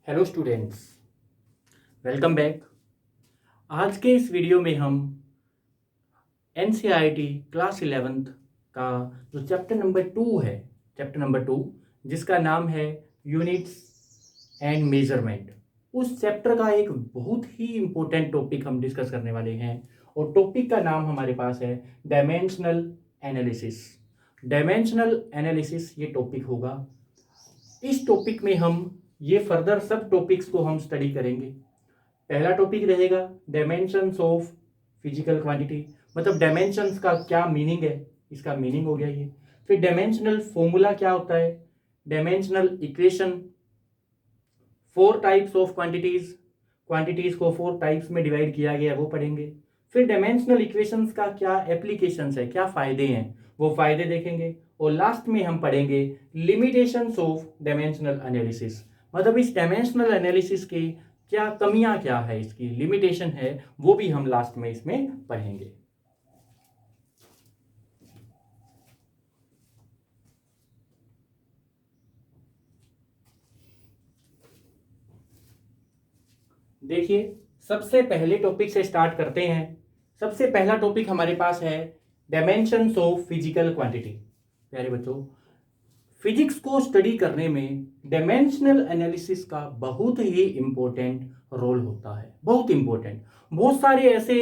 Hello students, welcome back. आज के इस वीडियो में हम एनसीईआरटी क्लास 11th का जो चैप्टर नंबर 2 जिसका नाम है यूनिट्स एंड मेजरमेंट, उस चैप्टर का एक बहुत ही इम्पोर्टेंट टॉपिक हम डिस्कस करने वाले हैं। और टॉपिक का नाम हमारे पास है डायमेंशनल एनालिसिस। डायमेंशनल एनालिसिस ये टॉपिक होगा। इस टॉपिक में हम ये फर्दर सब टॉपिक्स को हम स्टडी करेंगे। पहला टॉपिक रहेगा डायमेंशंस ऑफ फिजिकल क्वांटिटी, मतलब डायमेंशंस का क्या मीनिंग है, इसका मीनिंग हो गया ये। फिर डायमेंशनल फॉर्मूला क्या होता है, dimensional equation, 4 types of quantities को 4 टाइप्स में डिवाइड किया गया वो पढ़ेंगे। फिर डायमेंशनल इक्वेशंस का क्या एप्लीकेशंस है, क्या फायदे हैं, वो फायदे देखेंगे। और लास्ट में हम पढ़ेंगे लिमिटेशंस ऑफ डायमेंशनल एनालिसिस, मतलब इस डायमेंशनल एनालिसिस के क्या कमियां, क्या है इसकी लिमिटेशन है, वो भी हम लास्ट में इसमें पढ़ेंगे। देखिए, सबसे पहले टॉपिक से स्टार्ट करते हैं। सबसे पहला टॉपिक हमारे पास है डायमेंशंस ऑफ फिजिकल क्वांटिटी। प्यारे बच्चों, फिजिक्स को स्टडी करने में डायमेंशनल एनालिसिस का बहुत ही इंपॉर्टेंट रोल होता है, बहुत इंपॉर्टेंट। बहुत सारे ऐसे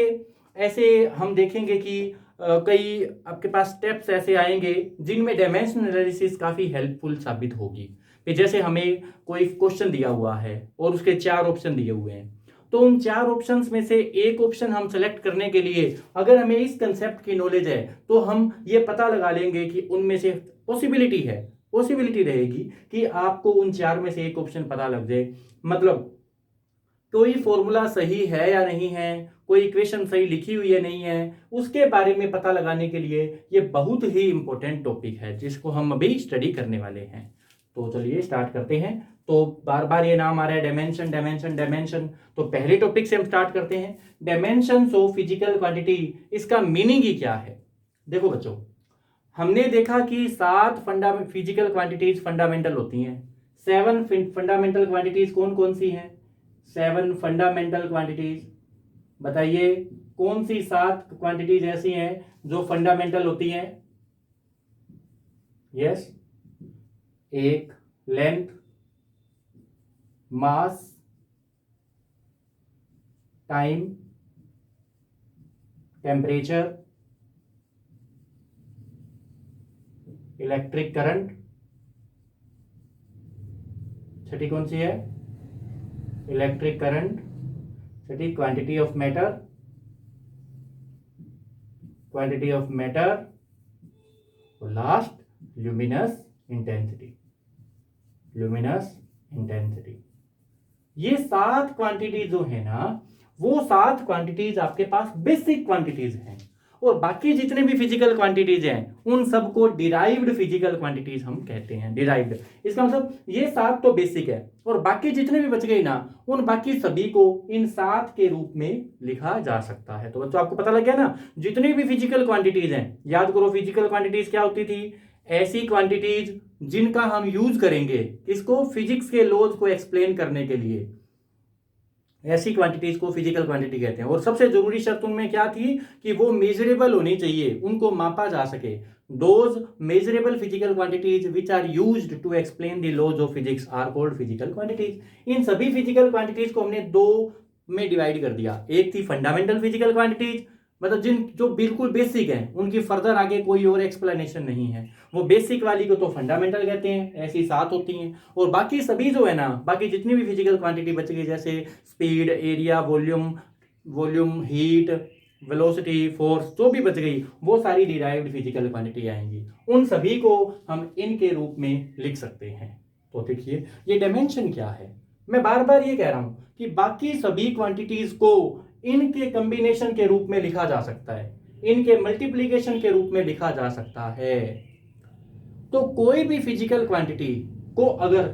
ऐसे हम देखेंगे कि कई आपके पास स्टेप्स ऐसे आएंगे जिनमें डायमेंशनल एनालिसिस काफ़ी हेल्पफुल साबित होगी। कि जैसे हमें कोई क्वेश्चन दिया हुआ है और उसके 4 ऑप्शन दिए हुए हैं, तो उन 4 ऑप्शंस में से एक ऑप्शन हम सेलेक्ट करने के लिए अगर हमें इस कंसेप्ट की नॉलेज है तो हम ये पता लगा लेंगे कि उनमें से पॉसिबिलिटी रहेगी कि आपको उन 4 में से एक ऑप्शन पता लग जाए। मतलब कोई फॉर्मूला सही है या नहीं है, कोई इक्वेशन सही लिखी हुई है नहीं है, उसके बारे में पता लगाने के लिए ये बहुत ही इंपॉर्टेंट टॉपिक है जिसको हम अभी स्टडी करने वाले हैं। तो चलिए स्टार्ट करते हैं। तो बार बार ये नाम आ रहा है डायमेंशन डायमेंशन डायमेंशन, तो पहले टॉपिक से हम स्टार्ट करते हैं। डायमेंशंस ऑफ फिजिकल क्वांटिटी, इसका मीनिंग ही क्या है। देखो बच्चों, हमने देखा कि 7 फिजिकल क्वांटिटीज फंडामेंटल होती हैं। 7 फंडामेंटल क्वांटिटीज कौन कौन सी हैं? 7 फंडामेंटल क्वांटिटीज, बताइए कौन सी 7 क्वांटिटीज ऐसी हैं जो फंडामेंटल होती हैं? यस, एक लेंथ, मास, टाइम, टेम्परेचर, इलेक्ट्रिक करंट, छठी कौन सी है? Electric current, Chhathi quantity of matter, और लास्ट ल्यूमिनस इंटेंसिटी। ये 7 क्वांटिटी जो है ना, वो 7 क्वांटिटीज आपके पास बेसिक क्वांटिटीज हैं। और बाकी जितने भी फिजिकल क्वांटिटीज हैं उन सबको डिराइव्ड फिजिकल क्वांटिटीज हम कहते हैं। डिराइव्ड, इसका मतलब ये 7 तो बेसिक है और बाकी जितने भी बच गए ना, उन बाकी सभी को इन 7 के रूप में लिखा जा सकता है। तो बच्चों आपको पता लग गया ना, जितनी भी फिजिकल क्वांटिटीज हैं, याद करो फिजिकल क्वांटिटीज क्या होती थी? ऐसी क्वांटिटीज जिनका हम यूज करेंगे किसको? फिजिक्स के लॉज को एक्सप्लेन करने के लिए। ऐसी क्वांटिटीज को फिजिकल क्वांटिटी कहते हैं। और सबसे जरूरी शर्त उनमें क्या थी कि वो मेजरेबल होनी चाहिए, उनको मापा जा सके। Those measurable physical quantities which are used to explain the laws of physics are called physical quantities. इन सभी फिजिकल क्वांटिटीज को हमने 2 में डिवाइड कर दिया। एक थी फंडामेंटल फिजिकल क्वांटिटीज, मतलब जो बिल्कुल बेसिक है, उनकी फर्दर आगे कोई और एक्सप्लेनेशन नहीं है, वो बेसिक वाली को तो फंडामेंटल कहते हैं, ऐसी 7 होती हैं। और बाकी सभी जो है ना, बाकी जितनी भी फिजिकल क्वांटिटी बच गई, जैसे speed, area, volume, heat, velocity, force, जो भी बच गई वो सारी डिराइव्ड फिजिकल क्वांटिटी आएंगी। उन सभी को हम इनके रूप में लिख सकते हैं। तो देखिए ये डायमेंशन क्या है। मैं बार बार ये कह रहा हूं कि बाकी सभी क्वांटिटीज को इनके कॉम्बिनेशन के रूप में लिखा जा सकता है, इनके मल्टीप्लीकेशन के रूप में लिखा जा सकता है। तो कोई भी फिजिकल क्वांटिटी को अगर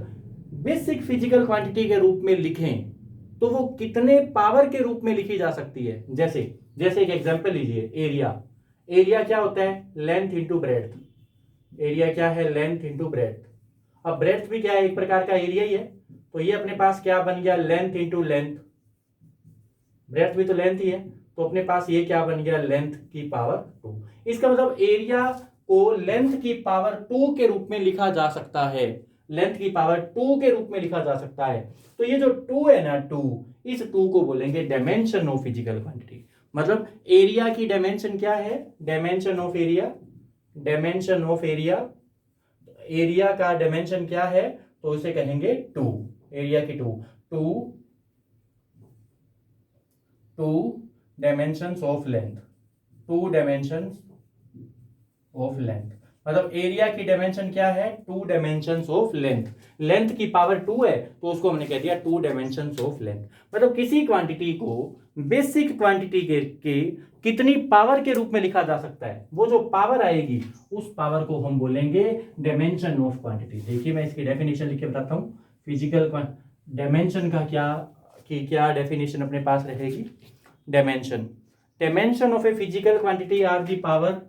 बेसिक फिजिकल क्वांटिटी के रूप में लिखें तो वो कितने पावर के रूप में लिखी जा सकती है? जैसे एक एग्जांपल लीजिए, एरिया क्या होता है? Length into breadth. एरिया क्या है? Length into breadth. अब ब्रेड्थ भी क्या है? एक प्रकार का एरिया ही है। तो ये अपने पास क्या बन गया, लेंथ इंटू लेंथ, ब्रेड्थ भी तो लेंथ ही है, तो अपने पास ये क्या बन गया, लेंथ की पावर 2। इसका मतलब एरिया को लेंथ की पावर 2 के रूप में लिखा जा सकता है, लेंथ की पावर 2 के रूप में लिखा जा सकता है। तो ये जो 2 है ना, 2, इस 2 को बोलेंगे डायमेंशन ऑफ फिजिकल क्वांटिटी। मतलब एरिया की डायमेंशन क्या है, dimension of area, dimension of area, area का डायमेंशन क्या है, तो उसे कहेंगे 2, एरिया की 2 dimensions of length, 2 dimensions of length. मतलब एरिया की डायमेंशन क्या है, 2 डायमेंशंस ऑफ लेंथ, लेंथ की पावर 2 है तो उसको हमने कह दिया 2 डायमेंशंस ऑफ लेंथ। मतलब किसी क्वांटिटी को बेसिक क्वांटिटी के कितनी पावर के रूप में लिखा जा सकता है, वो जो पावर आएगी उस पावर को हम बोलेंगे डायमेंशन ऑफ क्वांटिटी। देखिए मैं इसकी डेफिनेशन लिख के बताता हूं, फिजिकल डायमेंशन का क्या डेफिनेशन अपने पास रहेगी। Dimension of a physical quantity are the power,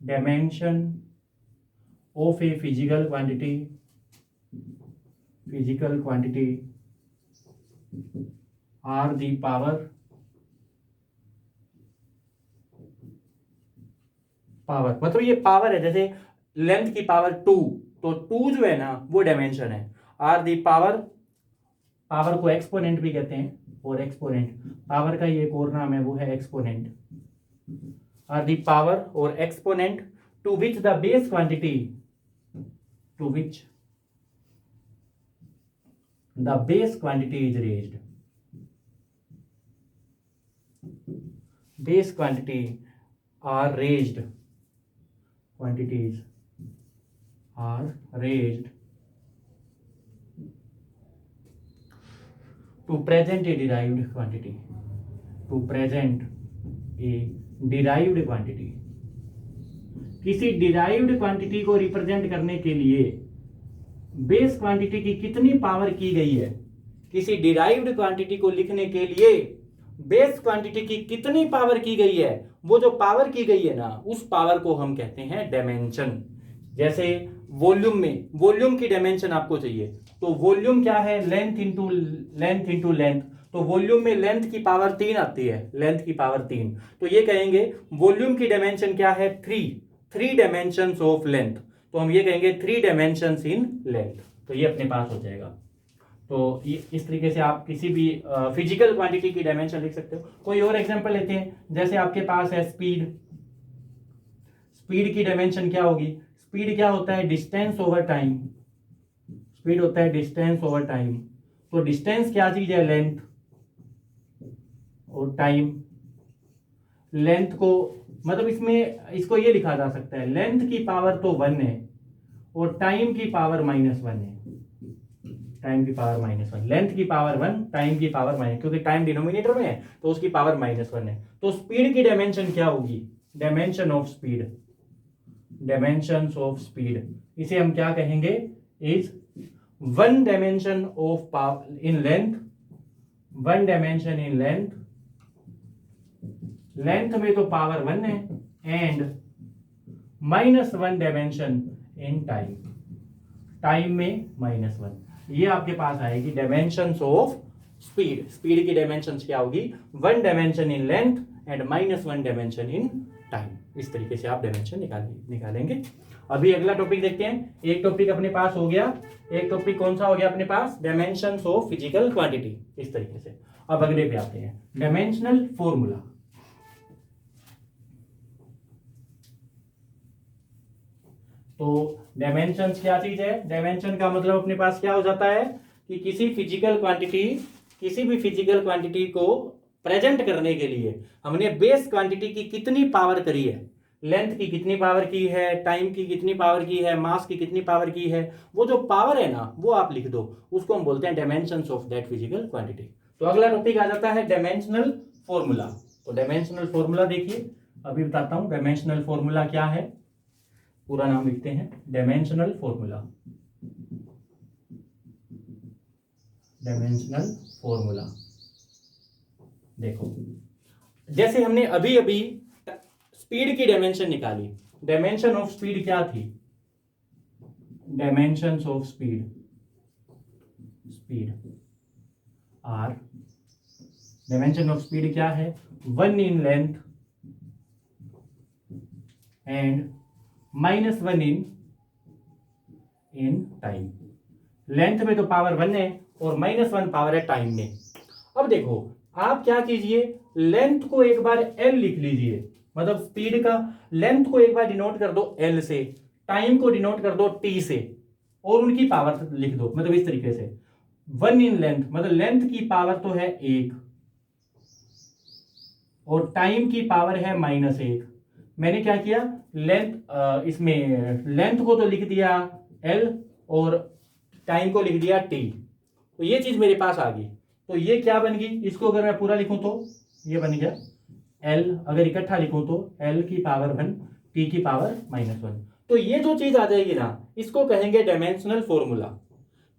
dimension of a physical quantity are the power मतलब ये पावर है, जैसे लेंथ की पावर 2, तो 2 जो है ना वो डायमेंशन है। आर दी पावर, पावर को एक्सपोनेंट भी कहते हैं, और एक्सपोनेंट पावर का ये एक और नाम है, वो है exponent. are the power or exponent to which the base quantity, to which the base quantity is raised, base quantity are raised, quantities are raised to present a derived quantity, to present a derived quantity. किसी derived quantity को represent करने के लिए base quantity की कितनी power की गई है, किसी डिराइव्ड क्वांटिटी को लिखने के लिए बेस क्वांटिटी की कितनी पावर की गई है, वो जो पावर की गई है ना उस पावर को हम कहते हैं डायमेंशन। जैसे वॉल्यूम में, वॉल्यूम की डायमेंशन आपको चाहिए, तो वॉल्यूम क्या है, लेंथ इंटू लेंथ, तो वॉल्यूम में लेंथ की पावर 3 आती है, लेंथ की पावर 3, तो ये कहेंगे वॉल्यूम की डायमेंशन क्या है, 3 डायमेंशंस ऑफ लेंथ, तो हम ये कहेंगे 3 डायमेंशंस इन लेंथ। तो ये अपने पास हो जाएगा। तो इस तरीके से आप किसी भी फिजिकल क्वांटिटी की डायमेंशन लिख सकते हो। कोई और एग्जांपल लेते हैं, जैसे आपके पास है स्पीड, स्पीड की डायमेंशन क्या होगी, स्पीड क्या होता है, डिस्टेंस ओवर टाइम, स्पीड होता है डिस्टेंस ओवर टाइम। तो डिस्टेंस क्या चीज है, लेंथ, और टाइम, लेंथ को मतलब इसमें इसको ये लिखा जा सकता है, लेंथ की पावर तो 1 है और टाइम की पावर -1 है, टाइम की पावर -1, लेंथ की पावर 1, टाइम की पावर -, क्योंकि टाइम डिनोमिनेटर में है तो उसकी पावर -1 है। तो स्पीड की डायमेंशन क्या होगी, dimension of speed, dimension of speed, इसे हम क्या कहेंगे, is 1 dimension of power in length, 1 dimension in length, length में तो पावर 1 है, and -1 dimension in time, time में -1। ये आपके पास आएगी डायमेंशंस ऑफ स्पीड। स्पीड की डायमेंशंस क्या होगी, 1 dimension in length and -1 dimension in time. इस तरीके से आप डायमेंशन निकालेंगे। अभी अगला टॉपिक देखते हैं। एक टॉपिक अपने पास हो गया, एक टॉपिक कौन सा हो गया अपने पास, डायमेंशंस ऑफ फिजिकल क्वांटिटी। इस तरीके से अब अगले पे आते हैं, डायमेंशनल फॉर्मूला। तो डायमेंशंस क्या चीज है, डायमेंशन का मतलब अपने पास क्या हो जाता है कि किसी फिजिकल क्वांटिटी, किसी भी फिजिकल क्वांटिटी को प्रेजेंट करने के लिए हमने बेस क्वांटिटी की कितनी पावर करी है, लेंथ की कितनी पावर की है, टाइम की कितनी पावर की है, मास की कितनी पावर की है, वो जो पावर है ना वो आप लिख दो, उसको हम बोलते हैं dimensions of that physical quantity. तो अगला टॉपिक आ जाता है डायमेंशनल फॉर्मूला। तो डायमेंशनल फॉर्मूला देखिए, अभी बताता हूं डायमेंशनल फॉर्मूला क्या है, पूरा नाम लिखते हैं, डायमेंशनल फॉर्मूला। डायमेंशनल फॉर्मूला देखो, जैसे हमने अभी अभी स्पीड की डायमेंशन निकाली, डायमेंशन ऑफ स्पीड क्या थी, dimensions of speed, speed are, dimension of speed क्या है, 1 in length and -1 in time. Length में तो पावर 1 है और -1 पावर है टाइम में। अब देखो आप क्या कीजिए, लेंथ को एक बार L लिख लीजिए, मतलब स्पीड का लेंथ को एक बार डिनोट कर दो L से, टाइम को डिनोट कर दो T से, और उनकी पावर लिख दो, मतलब इस तरीके से 1 इन लेंथ, मतलब लेंथ की पावर तो है 1 और टाइम की पावर है -1। मैंने क्या किया, लेंथ इसमें लेंथ को तो लिख दिया L और टाइम को लिख दिया T, तो ये चीज मेरे पास आ गई। तो ये क्या बन गई, इसको अगर मैं पूरा लिखूं तो ये बन गया L, अगर इकट्ठा लिखूं तो L की पावर 1 T की पावर -1। तो ये जो चीज आ जाएगी ना, इसको कहेंगे डायमेंशनल फॉर्मूला।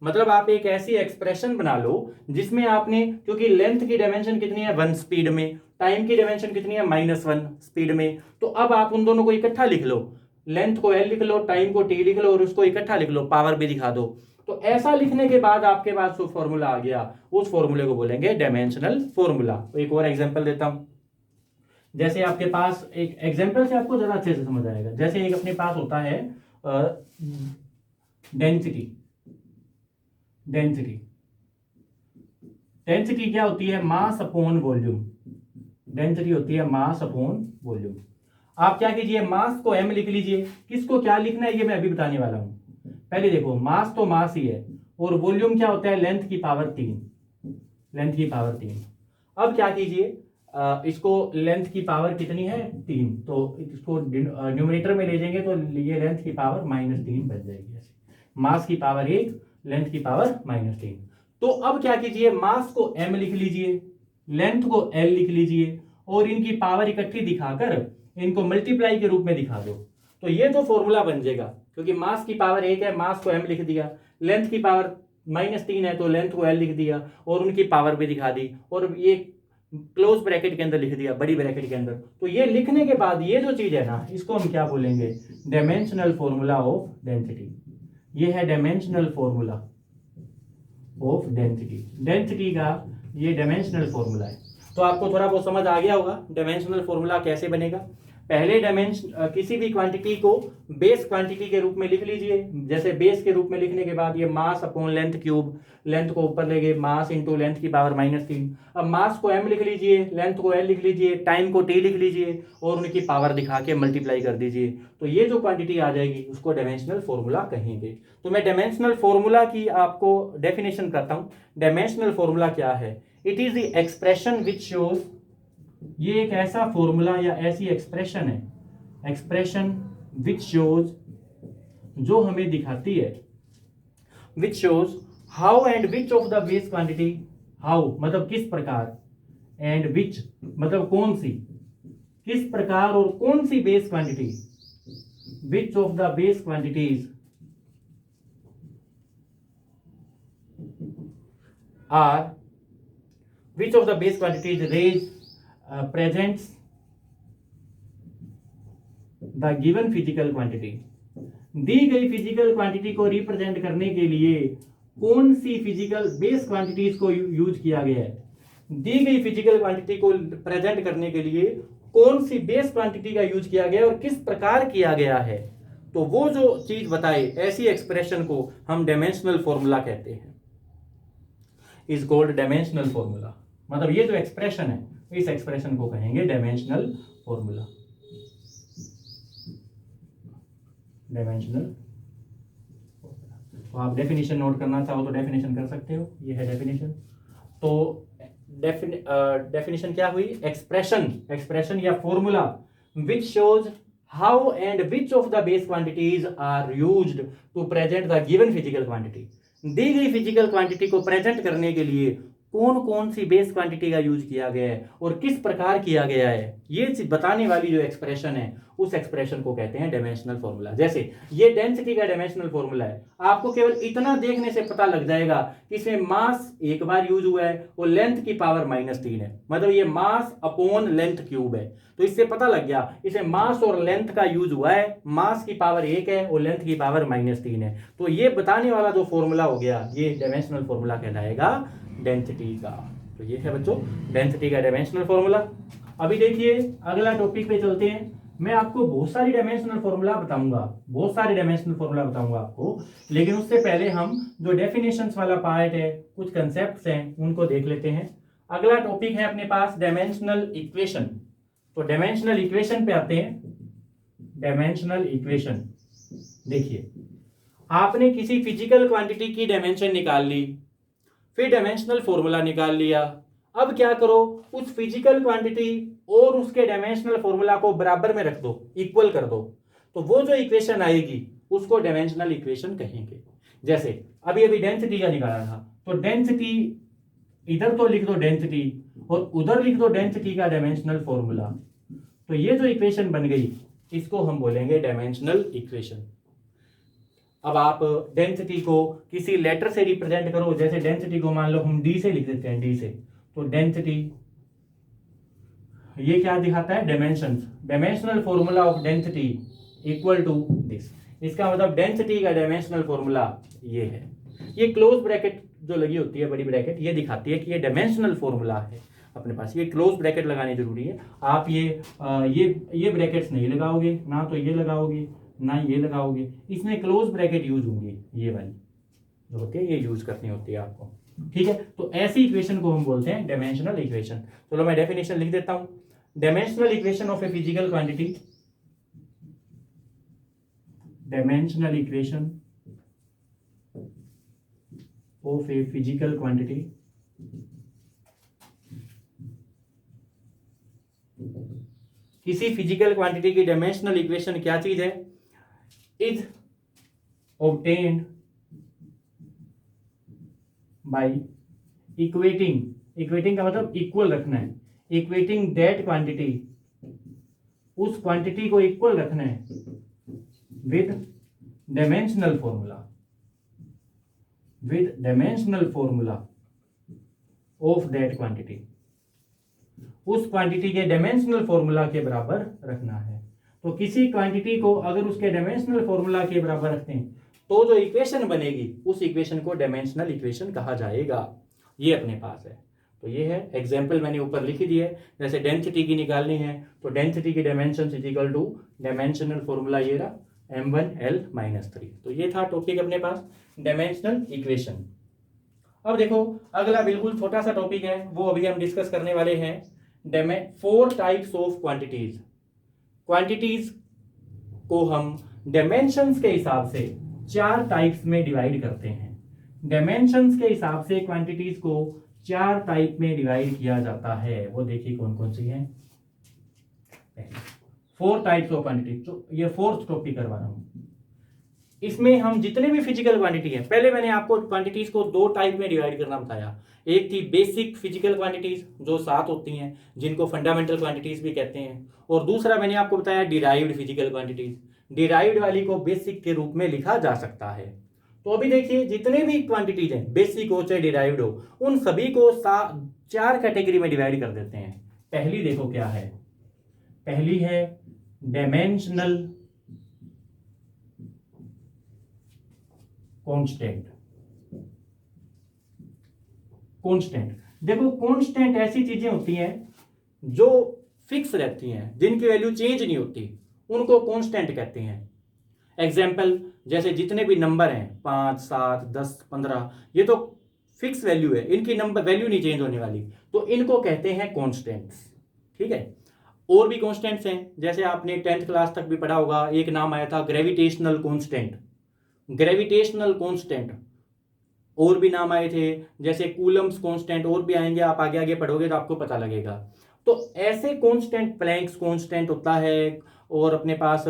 मतलब आप एक ऐसी एक्सप्रेशन बना लो जिसमें आपने, क्योंकि लेंथ की डायमेंशन कितनी है 1 स्पीड में, टाइम की डायमेंशन कितनी है -1 स्पीड में, तो अब आप उन दोनों को इकट्ठा लिख लो, लेंथ को L लिख लो, टाइम को T लिख लो और उसको इकट्ठा लिख लो, पावर भी दिखा दो। तो ऐसा लिखने के बाद आपके पास जो फॉर्मूला आ गया, उस फॉर्मूले को बोलेंगे डायमेंशनल फॉर्मूला। तो एक और एग्जांपल देता हूं, जैसे आपके पास एक एग्जांपल से आपको ज्यादा अच्छे से समझ आएगा। जैसे एक अपने पास होता है डेंसिटी। डेंसिटी डेंसिटी क्या होती है, मास अपॉन वॉल्यूम। डेंसिटी होती है मास अपॉन वॉल्यूम। आप क्या कीजिए, मास को m लिख लीजिए, किसको क्या लिखना है ये मैं अभी बताने वाला हूं। पहले देखो मास तो मास ही है और वॉल्यूम क्या होता है, लेंथ की पावर 3, लेंथ की पावर 3। अब क्या कीजिए, इसको लेंथ की पावर कितनी है 3, तो इसको न्यूमरेटर में ले जाएंगे तो ये लेंथ की पावर -3 बन जाएगी। ऐसे मास की पावर 1, लेंथ की पावर -3। तो अब क्या कीजिए, मास को m लिख लीजिए, लेंथ को L लिख लीजिए और इनकी पावर इकट्ठी दिखाकर इनको मल्टीप्लाई के रूप में दिखा दो। तो ये जो फॉर्मूला बन जाएगा, क्योंकि मास की पावर 1 है, मास को m लिख दिया, लेंथ की पावर -3 है तो लेंथ को L लिख दिया और उनकी पावर भी दिखा दी, और ये क्लोज ब्रैकेट के अंदर लिख दिया, बड़ी ब्रैकेट के अंदर। तो ये लिखने के बाद ये जो चीज है ना, इसको हम क्या बोलेंगे, डायमेंशनल फॉर्मूला ऑफ डेंसिटी। ये है dimensional formula of density. Density का ये डायमेंशनल फॉर्मूला है। तो आपको थोड़ा बहुत समझ आ गया होगा डायमेंशनल फॉर्मूला कैसे बनेगा। पहले डायमेंशन किसी भी क्वांटिटी को बेस क्वांटिटी के रूप में लिख लीजिए। जैसे बेस के रूप में लिखने के बाद ये mass upon length cube, length को ऊपर ले गए, मास इंटू लेंथ की पावर -3। अब मास को m लिख लीजिए, लेंथ को L लिख लीजिए, टाइम को T लिख लीजिए और उनकी पावर दिखा के मल्टीप्लाई कर दीजिए। तो ये जो क्वांटिटी आ जाएगी उसको डायमेंशनल फॉर्मूला कहेंगे। तो मैं डायमेंशनल फॉर्मूला की आपको डेफिनेशन करता हूँ। डायमेंशनल फॉर्मूला क्या है, it is the expression which shows, ये एक ऐसा फॉर्मूला या ऐसी एक्सप्रेशन है, एक्सप्रेशन विच शोज, जो हमें दिखाती है, विच shows how and which of the base quantity, how मतलब किस प्रकार, एंड विच मतलब कौन सी, किस प्रकार और कौन सी base quantity, which of the base quantities are, which of the base quantities raise presents the given physical quantity। दी गई फिजिकल क्वांटिटी को रिप्रेजेंट करने के लिए कौन सी फिजिकल बेस क्वांटिटीज को यूज किया गया है। दी गई फिजिकल क्वांटिटी को प्रेजेंट करने के लिए कौन सी बेस क्वांटिटी का यूज किया गया और किस प्रकार किया गया है। तो वो जो चीज बताए, ऐसी एक्सप्रेशन को हम डायमेंशनल फॉर्मूला कहते हैं, इज कॉल्ड डायमेंशनल फॉर्मूला। मतलब ये जो एक्सप्रेशन है, इस एक्सप्रेशन को कहेंगे डायमेंशनल फॉर्मूला। डायमेंशनल। तो आप डेफिनेशन नोट करना चाहो तो डेफिनेशन कर सकते हो, ये है डेफिनेशन। तो डेफिनेशन क्या हुई, एक्सप्रेशन, एक्सप्रेशन या formula which shows how and which of the base quantities are used to present the given physical quantity. दी गई फिजिकल क्वांटिटी को प्रेजेंट करने के लिए कौन कौन सी बेस क्वांटिटी का यूज किया गया है और किस प्रकार किया गया है, ये बताने वाली जो एक्सप्रेशन है उस एक्सप्रेशन को कहते हैं डायमेंशनल फॉर्मूला। जैसे ये डेंसिटी का डायमेंशनल फॉर्मूला है, आपको केवल इतना देखने से पता लग जाएगा कि इसमें मास एक बार यूज हुआ है और लेंथ की पावर -3 है, मतलब ये मास अपॉन लेंथ क्यूब है। तो इससे पता लग गया इसमें मास और लेंथ का यूज हुआ है, मास की पावर 1 है और लेंथ की पावर -3 है। तो ये बताने वाला जो फॉर्मूला हो गया ये डायमेंशनल फॉर्मूला कहलाएगा डेंसिटी का। तो ये है बच्चों डेंसिटी का डायमेंशनल फॉर्मूला। अभी देखिए अगला टॉपिक पे चलते हैं। मैं आपको बहुत सारी डायमेंशनल फॉर्मूला बताऊंगा, आपको, लेकिन उससे पहले हम जो डेफिनेशंस वाला पार्ट है, कुछ कंसेप्ट्स हैं उनको देख लेते हैं। अगला टॉपिक है अपने पास डायमेंशनल इक्वेशन। तो डायमेंशनल इक्वेशन पे आते हैं। डायमेंशनल इक्वेशन देखिए, आपने किसी फिजिकल क्वांटिटी की डायमेंशन निकाल ली, फिर डायमेंशनल फॉर्मूला निकाल लिया। अब क्या करो, उस फिजिकल क्वांटिटी और उसके डायमेंशनल फॉर्मूला को बराबर में रख दो, इक्वल कर दो, तो वो जो इक्वेशन आएगी उसको डायमेंशनल इक्वेशन कहेंगे। जैसे अभी अभी डेंसिटी का निकाला था, तो डेंसिटी इधर तो लिख दो डेंसिटी और उधर लिख दो डेंसिटी का डायमेंशनल फॉर्मूला। तो ये जो इक्वेशन बन गई इसको हम बोलेंगे डायमेंशनल इक्वेशन। अब आप डेंसिटी को किसी लेटर से रिप्रेजेंट करो, जैसे डेंसिटी को मान लो हम डी से लिख देते हैं, डी से, तो डेंसिटी ये क्या दिखाता है, dimensions, dimensional formula of density equal to this. इसका मतलब डेंसिटी का डायमेंशनल फॉर्मूला ये है। ये क्लोज ब्रैकेट जो लगी होती है, बड़ी ब्रैकेट, ये दिखाती है कि ये डायमेंशनल फॉर्मूला है अपने पास। ये क्लोज ब्रैकेट लगानी जरूरी है। आप ये ब्रैकेट्स नहीं लगाओगे, ना तो ये लगाओगे ना ये लगाओगे, इसमें क्लोज ब्रैकेट यूज होंगी, ये वाली जो होती है ये यूज करनी होती है आपको, ठीक है। तो ऐसी इक्वेशन को हम बोलते हैं डायमेंशनल इक्वेशन। चलो मैं डेफिनेशन लिख देता हूं। Dimensional equation of a physical quantity, dimensional equation of a physical quantity किसी फिजिकल क्वांटिटी की डायमेंशनल इक्वेशन क्या चीज है, इज obtained by इक्वेटिंग का मतलब इक्वल रखना है, इक्वेटिंग दैट क्वांटिटी, उस क्वांटिटी को इक्वल रखना है with dimensional formula of that quantity, उस क्वांटिटी के डायमेंशनल फॉर्मूला के बराबर रखना है। तो किसी क्वांटिटी को अगर उसके डायमेंशनल फॉर्मूला के बराबर रखते हैं तो जो इक्वेशन बनेगी उस इक्वेशन को डायमेंशनल इक्वेशन कहा जाएगा। ये अपने पास है। तो ये है एग्जांपल मैंने ऊपर लिख दिए। जैसे डेंसिटी की निकालनी है तो डेंसिटी की dimension is equal two dimensional formula ये रहा m1l-3। तो ये था टॉपिक अपने पास डायमेंशनल इक्वेशन। अब देखो अगला बिल्कुल छोटा सा टॉपिक है, वो अभी हम डिस्कस करने वाले हैं। 4 टाइप्स ऑफ क्वांटिटीज। क्वांटिटीज को हम डायमेंशंस के हिसाब से 4 टाइप्स में डिवाइड करते हैं। डायमेंशंस के हिसाब से क्वांटिटीज को 4 टाइप में डिवाइड किया जाता है। वो देखिए कौन कौन सी हैं। 4 टाइप्स ऑफ क्वांटिटी, तो ये 4th टॉपिक करवा रहा हूं। इसमें हम जितने भी फिजिकल क्वांटिटी है, पहले मैंने आपको क्वांटिटीज को 2 टाइप में डिवाइड करना बताया। एक थी बेसिक फिजिकल क्वांटिटीज जो 7 होती हैं, जिनको फंडामेंटल क्वांटिटीज भी कहते हैं, और दूसरा मैंने आपको बताया डिराइव्ड फिजिकल क्वांटिटीज। डिराइव्ड वाली को बेसिक के रूप में लिखा जा सकता है। तो अभी देखिए जितने भी क्वांटिटीज हैं, बेसिक हो चाहे डिराइव्ड हो, उन सभी को 4 कैटेगरी में डिवाइड कर देते हैं। पहली देखो क्या है, पहली है डायमेंशनल कांस्टेंट। देखो कांस्टेंट ऐसी चीजें होती हैं जो फिक्स रहती हैं, जिनकी वैल्यू चेंज नहीं होती, उनको कांस्टेंट कहते हैं। एग्जाम्पल जैसे जितने भी नंबर हैं 5, 7, 10, 15, ये तो फिक्स वैल्यू है, इनकी नंबर वैल्यू नहीं चेंज होने वाली, तो इनको कहते हैं कांस्टेंट्स। ठीक है। और भी कांस्टेंट्स हैं, जैसे आपने 10th क्लास तक भी पढ़ा होगा, एक नाम आया था ग्रेविटेशनल कांस्टेंट। ग्रेविटेशनल कांस्टेंट, और भी नाम आए थे जैसे कूलम्स कांस्टेंट, और भी आएंगे, आप आगे आगे पढ़ोगे तो आपको पता लगेगा। तो ऐसे कांस्टेंट, प्लैंक्स कांस्टेंट होता है, और अपने पास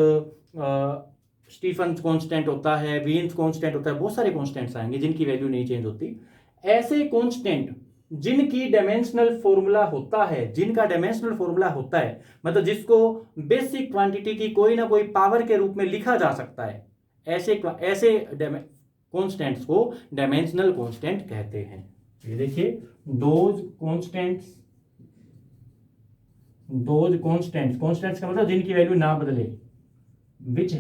स्टीफन्स कांस्टेंट होता है, वीन्स कांस्टेंट होता है, बहुत सारे कांस्टेंट्स आएंगे जिनकी वैल्यू नहीं चेंज होती। ऐसे कांस्टेंट जिनकी डायमेंशनल फॉर्मूला होता है, जिनका डायमेंशनल फॉर्मूला होता है, मतलब जिसको बेसिक क्वांटिटी की कोई ना कोई पावर के रूप में लिखा जा सकता है, ऐसे ऐसे कॉन्स्टेंट्स को डायमेंशनल कॉन्स्टेंट कहते हैं। ये देखिए, दोज कॉन्स्टेंट्स कॉन्स्टेंट्स का मतलब जिनकी वैल्यू ना बदले, which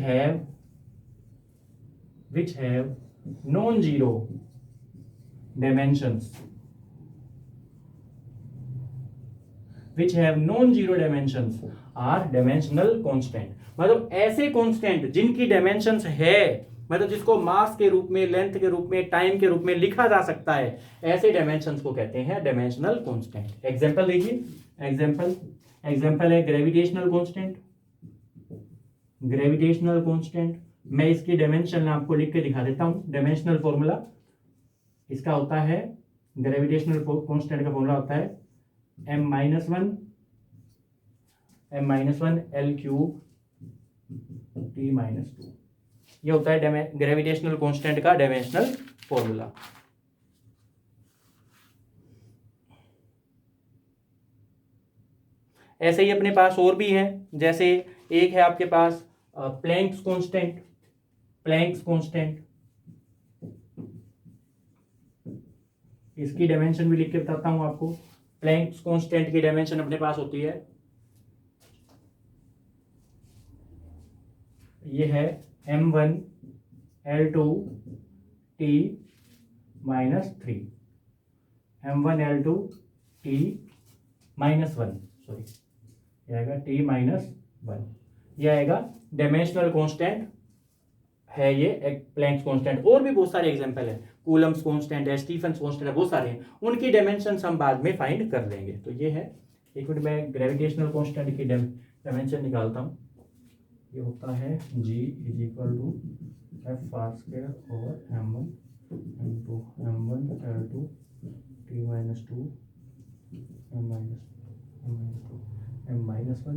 have non zero dimensions, which have non-zero dimensions are dimensional constant। मतलब ऐसे कांस्टेंट जिनकी डायमेंशंस है, मतलब जिसको मास के रूप में, लेंथ के रूप में, टाइम के रूप में लिखा जा सकता है, ऐसे डायमेंशंस को कहते हैं डायमेंशनल कांस्टेंट। एग्जांपल देखिए, एग्जांपल है ग्रेविटेशनल कांस्टेंट। मैं इसकी डायमेंशन आपको लिख के दिखा देता हूं। डायमेंशनल फॉर्मूला इसका होता है, ग्रेविटेशनल कांस्टेंट का फॉर्मूला होता है m-1 L³ T-2। ये होता है ग्रेविटेशनल कांस्टेंट का डायमेंशनल फॉर्मूला। ऐसे ही अपने पास और भी हैं, जैसे एक है आपके पास प्लैंक्स कांस्टेंट। इसकी डायमेंशन भी लिख के बताता हूं आपको। प्लैंक्स कांस्टेंट की डायमेंशन अपने पास होती है, ये है m1 L2 T-3, m1 L2 T-1, sorry, ये आएगा T-1, ये आएगा डायमेंशनल कांस्टेंट है ये एक प्लैंक्स कांस्टेंट। और भी बहुत सारे एग्जांपल है, कूलम्स कांस्टेंट है, स्टीफन्स कांस्टेंट है, बहुत सारे हैं, उनकी डायमेंशंस हम बाद में फाइंड कर लेंगे। तो ये है, एक मिनट में ग्रेविटेशनल कांस्टेंट की डायमेंशन निकालता हूँ। ये होता है G = F² over m1 L2 T-2 m-1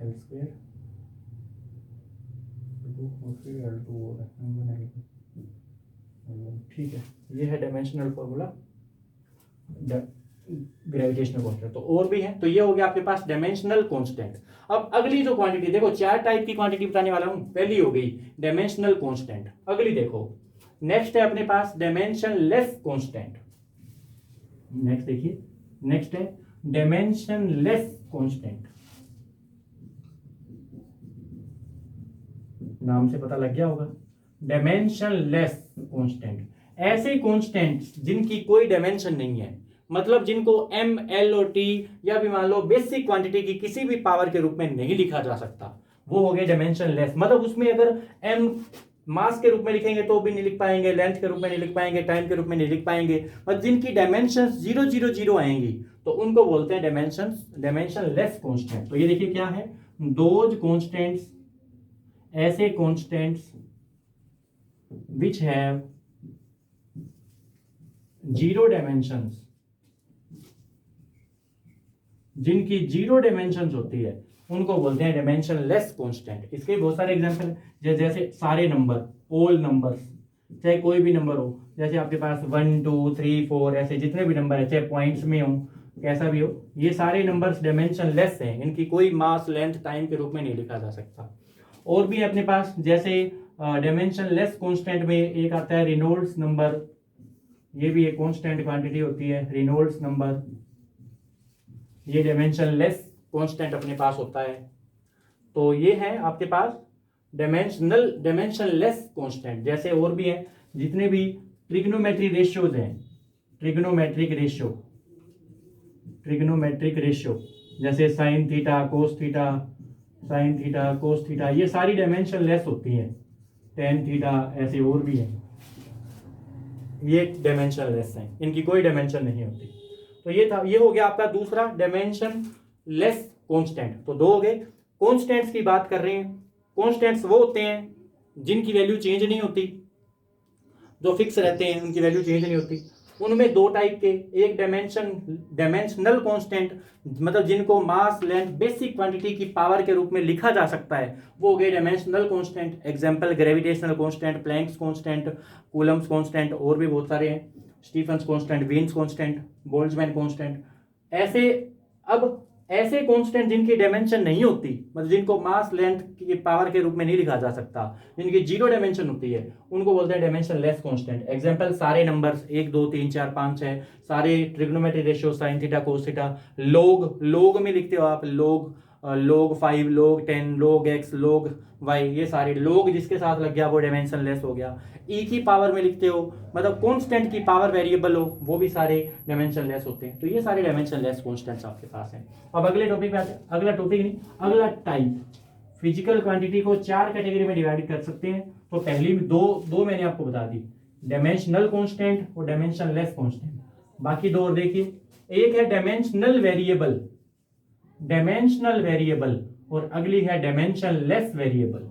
L² ठीक है, ये है डायमेंशनल फॉर्मूला ग्रेविटेशनल कांस्टेंट। तो और भी है, तो ये हो गया आपके पास डायमेंशनल कांस्टेंट। अब अगली जो क्वांटिटी देखो, 4 टाइप की क्वांटिटी बताने वाला हूं। पहली हो गई डायमेंशनल कांस्टेंट, अगली देखो नेक्स्ट है अपने पास डायमेंशनलेस कांस्टेंट। नेक्स्ट देखिए, नेक्स्ट है डायमेंशनलेस कांस्टेंट। नाम से पता लग गया होगा, डायमेंशनलेस कांस्टेंट। ऐसे कांस्टेंट्स जिनकी कोई डायमेंशन नहीं है, मतलब जिनको m, l और t या भी मान लो बेसिक क्वांटिटी की किसी भी पावर के रूप में नहीं लिखा जा सकता, वो हो गए डायमेंशनलेस। मतलब उसमें अगर m मास के रूप में लिखेंगे तो भी नहीं लिख पाएंगे, लेंथ के रूप में नहीं लिख पाएंगे, टाइम के रूप में नहीं लिख पाएंगे, मतलब जिनकी डायमेंशन 0 0 0 आएंगी तो उनको बोलते हैं डायमेंशनलेस कांस्टेंट। तो ये देखिए क्या है, दोज कांस्टेंट्स, ऐसे कांस्टेंट्स which have 0 dimensions, जिनकी 0 डायमेंशंस होती है उनको बोलते हैं डायमेंशनलेस कांस्टेंट। इसके बहुत सारे एग्जांपल, जैसे सारे नंबर, ऑल नंबर्स, चाहे कोई भी नंबर हो, जैसे आपके पास 1 2 3 4 ऐसे जितने भी नंबर है, चाहे पॉइंट्स में हो, कैसा भी हो, ये सारे नंबर्स डायमेंशनलेस हैं, इनकी कोई मास, लेंथ, टाइम के रूप में नहीं लिखा जा सकता। और भी अपने पास जैसे डायमेंशनलेस कांस्टेंट में एक आता है रेनॉल्ड्स नंबर, ये भी एक कांस्टेंट क्वांटिटी होती है, रेनॉल्ड्स नंबर, ये डायमेंशनलेस कांस्टेंट अपने पास होता है। तो ये है आपके पास डायमेंशनलेस कांस्टेंट। जैसे और भी है, जितने भी ट्रिग्नोमेट्रिक रेशियोज हैं, ट्रिग्नोमेट्रिक रेशियो, जैसे sine theta, cos theta, sine theta, cos theta, ये सारी डायमेंशनलेस होती हैं, टेन थीटा, ऐसे और भी हैं, ये डायमेंशनलेस हैं, इनकी कोई डायमेंशन नहीं होती। तो ये था, ये हो गया आपका दूसरा डायमेंशनलेस कांस्टेंट। तो दो हो गए। कांस्टेंट्स की बात कर रहे हैं, कांस्टेंट्स वो होते हैं जिनकी वैल्यू चेंज नहीं होती, जो फिक्स रहते हैं, उनकी वैल्यू चेंज नहीं होती। उनमें दो टाइप के, एक डायमेंशनल कांस्टेंट, मतलब जिनको मास, लेंथ, बेसिक क्वांटिटी की पावर के रूप में लिखा जा सकता है, वो हो गए dimensional constant. Example gravitational constant, Planck's constant, Coulomb's constant, और भी बहुत सारे हैं। Stefan's constant, Wien's constant, Boltzmann constant. ऐसे अब ऐसे कांस्टेंट जिनकी डायमेंशन नहीं होती, मतलब जिनको मास लेंथ की पावर के रूप में नहीं लिखा जा सकता, जिनकी जीरो डायमेंशन होती है, उनको बोलते हैं डायमेंशन लेस कांस्टेंट। एग्जांपल सारे नंबर्स 1 2 3 4 5 6, सारे trigonometry ratio sine theta cos theta, लोग में लिखते हो आप, log 5, log 10, log x, log y, ये सारे लोग जिसके साथ लग गया वो डायमेंशन लेस हो गया। ई की पावर में लिखते हो, मतलब कांस्टेंट की पावर वेरिएबल हो, वो भी सारे डायमेंशन लेस होते हैं। तो ये सारे डायमेंशन लेस कांस्टेंट्स आपके पास हैं। अब अगले टॉपिक पे आते हैं, अगला टॉपिक नहीं, अगला टाइप। फिजिकल क्वांटिटी को 4 कैटेगरी में डिवाइड कर सकते हैं। तो पहली में दो मैंने आपको बता दी, डायमेंशनल कांस्टेंट और डायमेंशन लेस कांस्टेंट। बाकी दो और देखिए, एक है डायमेंशनल वेरिएबल और अगली है डायमेंशन लेस वेरिएबल।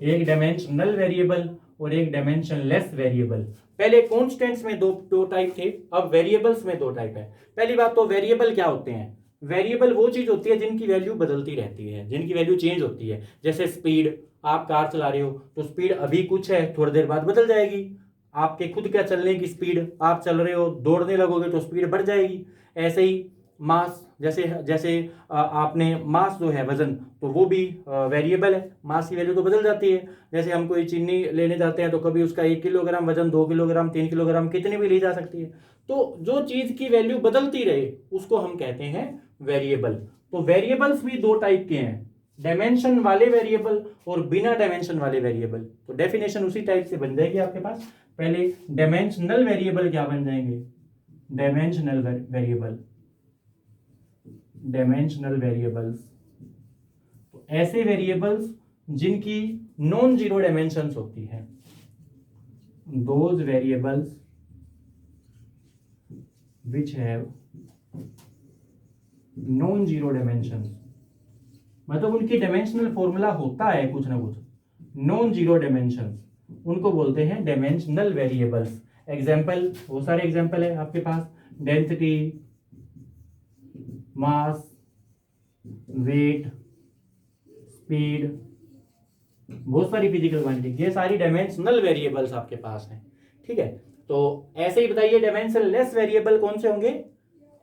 एक डायमेंशनल वेरिएबल और एक डायमेंशन लेस वेरिएबल। पहले कॉन्स्टेंट्स में दो टाइप थे, अब वेरिएबल्स में 2 टाइप है। पहली बात तो वेरिएबल क्या होते हैं? वेरिएबल वो चीज होती है जिनकी वैल्यू बदलती रहती है, जिनकी वैल्यू चेंज होती है। जैसे स्पीड, आप कार चला रहे हो तो स्पीड अभी कुछ है, थोड़ी देर बाद बदल जाएगी। आपके खुद क्या चलने की स्पीड, आप चल रहे हो दौड़ने लगोगे तो स्पीड बढ़ जाएगी। ऐसे ही मास, जैसे आपने मास जो है वजन, तो वो भी वेरिएबल है, मास की वैल्यू तो बदल जाती है। जैसे हम कोई चीनी लेने जाते हैं तो कभी उसका 1 किलोग्राम वजन, 2 किलोग्राम, 3 किलोग्राम, कितनी भी ली जा सकती है। तो जो चीज की वैल्यू बदलती रहे उसको हम कहते हैं वेरिएबल। तो वेरिएबल्स भी 2 टाइप के हैं, डायमेंशन वाले वेरिएबल और बिना डायमेंशन वाले वेरिएबल। तो डेफिनेशन उसी टाइप से बन जाएगी आपके पास। पहले डायमेंशनल वेरिएबल क्या बन जाएंगे? डायमेंशनल वेरिएबल्स, तो ऐसे वेरिएबल्स जिनकी नॉन जीरो डायमेंशंस होती है, those variables which have non zero dimensions, मतलब उनकी डायमेंशनल फॉर्मूला होता है कुछ ना कुछ, नॉन जीरो डायमेंशंस, उनको बोलते हैं डायमेंशनल वेरिएबल्स। एग्जाम्पल, बहुत सारे एग्जाम्पल है आपके पास, डेंसिटी, मास, वेट, स्पीड, बहुत सारी फिजिकल क्वांटिटी, ये सारी डायमेंशनल वेरिएबल्स आपके पास हैं। ठीक है, तो ऐसे ही बताइए डायमेंशन लेस वेरिएबल कौन से होंगे?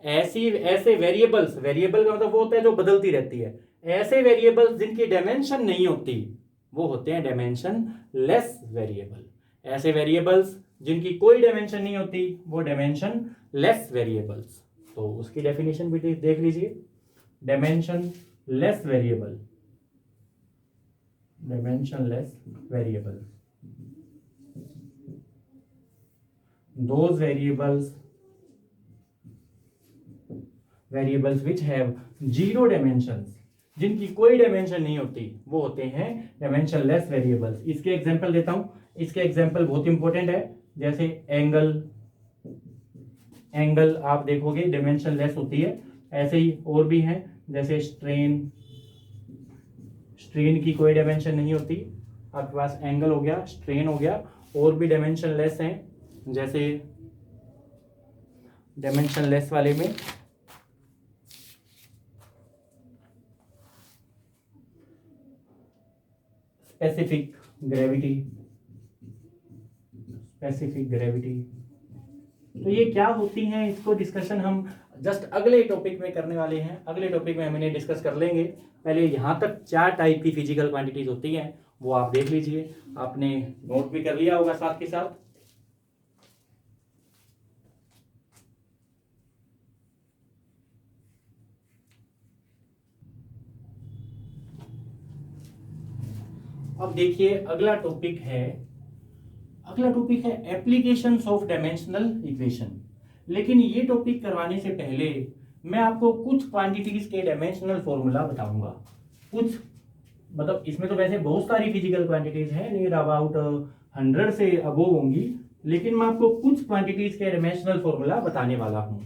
ऐसे वेरिएबल्स, वेरिएबल का मतलब वो होता है जो बदलती रहती है। ऐसे वेरिएबल्स जिनकी डायमेंशन नहीं होती वो होते हैं डायमेंशन लेस वेरिएबल। ऐसे वेरिएबल्स जिनकी कोई डायमेंशन नहीं होती वो डायमेंशन लेस वेरिएबल्स। तो उसकी डेफिनेशन भी देख लीजिए, dimension less variable, those variables which have zero dimensions, जिनकी कोई डायमेंशन नहीं होती वो होते हैं डायमेंशन लेस वेरिएबल्स। इसके एग्जांपल देता हूं, इसके एग्जांपल बहुत इंपॉर्टेंट है। जैसे एंगल आप देखोगे डायमेंशन लेस होती है। ऐसे ही और भी हैं, जैसे स्ट्रेन की कोई डायमेंशन नहीं होती। आपके पास एंगल हो गया, स्ट्रेन हो गया, और भी डायमेंशन लेस हैं। जैसे डायमेंशन लेस वाले में स्पेसिफिक ग्रेविटी, तो ये क्या होती हैं, इसको डिस्कशन हम जस्ट अगले टॉपिक में करने वाले हैं। अगले टॉपिक में हम इन्हें डिस्कस कर लेंगे। पहले यहाँ तक 4 टाइप की फिजिकल क्वांटिटीज होती हैं, वो आप देख लीजिए, आपने नोट भी कर लिया होगा साथ के साथ। अब देखिए अगला टॉपिक है एप्लीकेशंस ऑफ डायमेंशनल इक्वेशन। लेकिन ये टॉपिक करवाने से पहले मैं आपको कुछ क्वांटिटीज के डायमेंशनल फॉर्मूला बताऊंगा। कुछ मतलब इसमें तो वैसे बहुत सारी फिजिकल क्वांटिटीज हैं, नियर अबाउट 100 से अबोव होंगी, लेकिन मैं आपको कुछ क्वांटिटीज के डायमेंशनल फॉर्मूला बताने वाला हूं।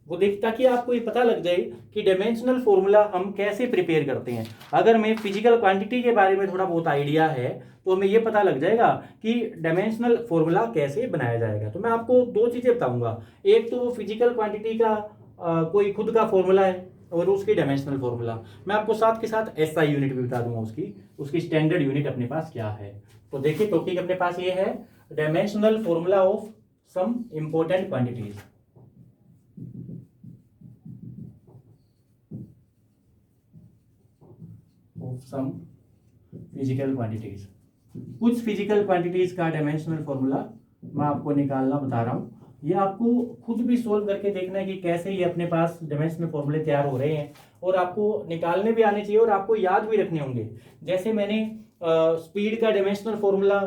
वो देख, ताकि आपको ये पता लग जाए कि डायमेंशनल फॉर्मूला हम कैसे प्रिपेयर करते हैं। अगर मैं फिजिकल क्वांटिटी के बारे में थोड़ा बहुत आइडिया है तो हमें ये पता लग जाएगा कि डायमेंशनल फॉर्मूला कैसे बनाया जाएगा। तो मैं आपको 2 चीजें बताऊंगा, एक तो वो फिजिकल क्वांटिटी का कोई खुद का फॉर्मूला है और उसकी डायमेंशनल फॉर्मूला। मैं आपको साथ के साथ एसआई यूनिट भी बता दूंगा, उसकी स्टैंडर्ड यूनिट अपने पास क्या है। तो देखिए टॉपिक अपने पास ये है, dimensional formula of some important quantities. Of some physical quantities, कुछ फिजिकल क्वांटिटीज का डायमेंशनल फॉर्मूला मैं आपको निकालना बता रहा हूँ। ये आपको खुद भी सोल्व करके देखना है कि कैसे ये अपने पास डायमेंशनल फॉर्मूले तैयार हो रहे हैं, और आपको निकालने भी आने चाहिए और आपको याद भी रखने होंगे। जैसे मैंने स्पीड का डायमेंशनल फॉर्मूला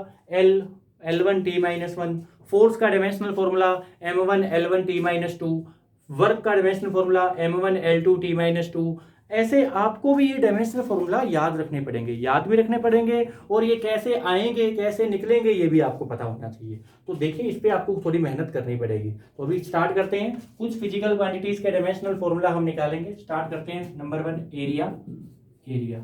L1T-1, फोर्स का डायमेंशनल फॉर्मूला M1L1T-2, वर्क का डायमेंशनल फॉर्मूला M1L2T-2, ऐसे आपको भी ये डायमेंशनल फॉर्मूला याद रखने पड़ेंगे, याद भी रखने पड़ेंगे, और ये कैसे आएंगे कैसे निकलेंगे ये भी आपको पता होना चाहिए। तो देखिए इस पे आपको थोड़ी मेहनत करनी पड़ेगी। तो अभी स्टार्ट करते हैं, कुछ फिजिकल क्वांटिटीज के डायमेंशनल फॉर्मूला हम निकालेंगे। स्टार्ट करते हैं। Number 1 area. एरिया,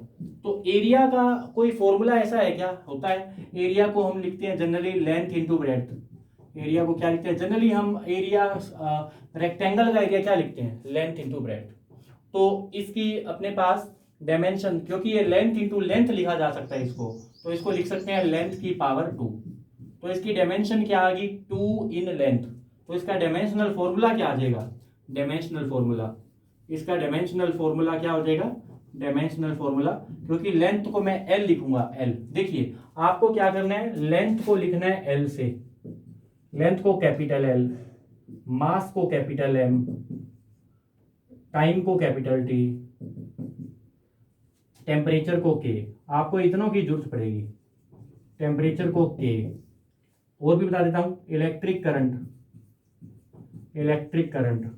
तो एरिया का कोई फॉर्मूला ऐसा है क्या? होता है। एरिया को हम लिखते हैं generally length into breadth. Area को क्या लिखते हैं जनरली हम? एरिया रेक्टेंगल का एरिया क्या लिखते हैं? Length into breadth. तो इसकी अपने पास डायमेंशन, क्योंकि ये लेंथ इंटू लेंथ लिखा जा सकता है इसको, तो इसको लिख सकते हैं लेंथ की पावर 2। तो इसकी डायमेंशन क्या आ गई? 2 इन लेंथ। तो इसका डायमेंशनल फॉर्मूला क्या आ जाएगा? डायमेंशनल फॉर्मूला, इसका डायमेंशनल फॉर्मूला क्या हो जाएगा? डायमेंशनल फॉर्मूला, क्योंकि लेंथ को मैं एल लिखूंगा। एल, देखिए आपको क्या करना है, लेंथ को लिखना है एल से, लेंथ को कैपिटल एल, मास को कैपिटल एम, टाइम को कैपिटल टी, टेम्परेचर को के। आपको इतनों की जरूरत पड़ेगी, टेम्परेचर को के। और भी बता देता हूं, इलेक्ट्रिक करंट, इलेक्ट्रिक करंट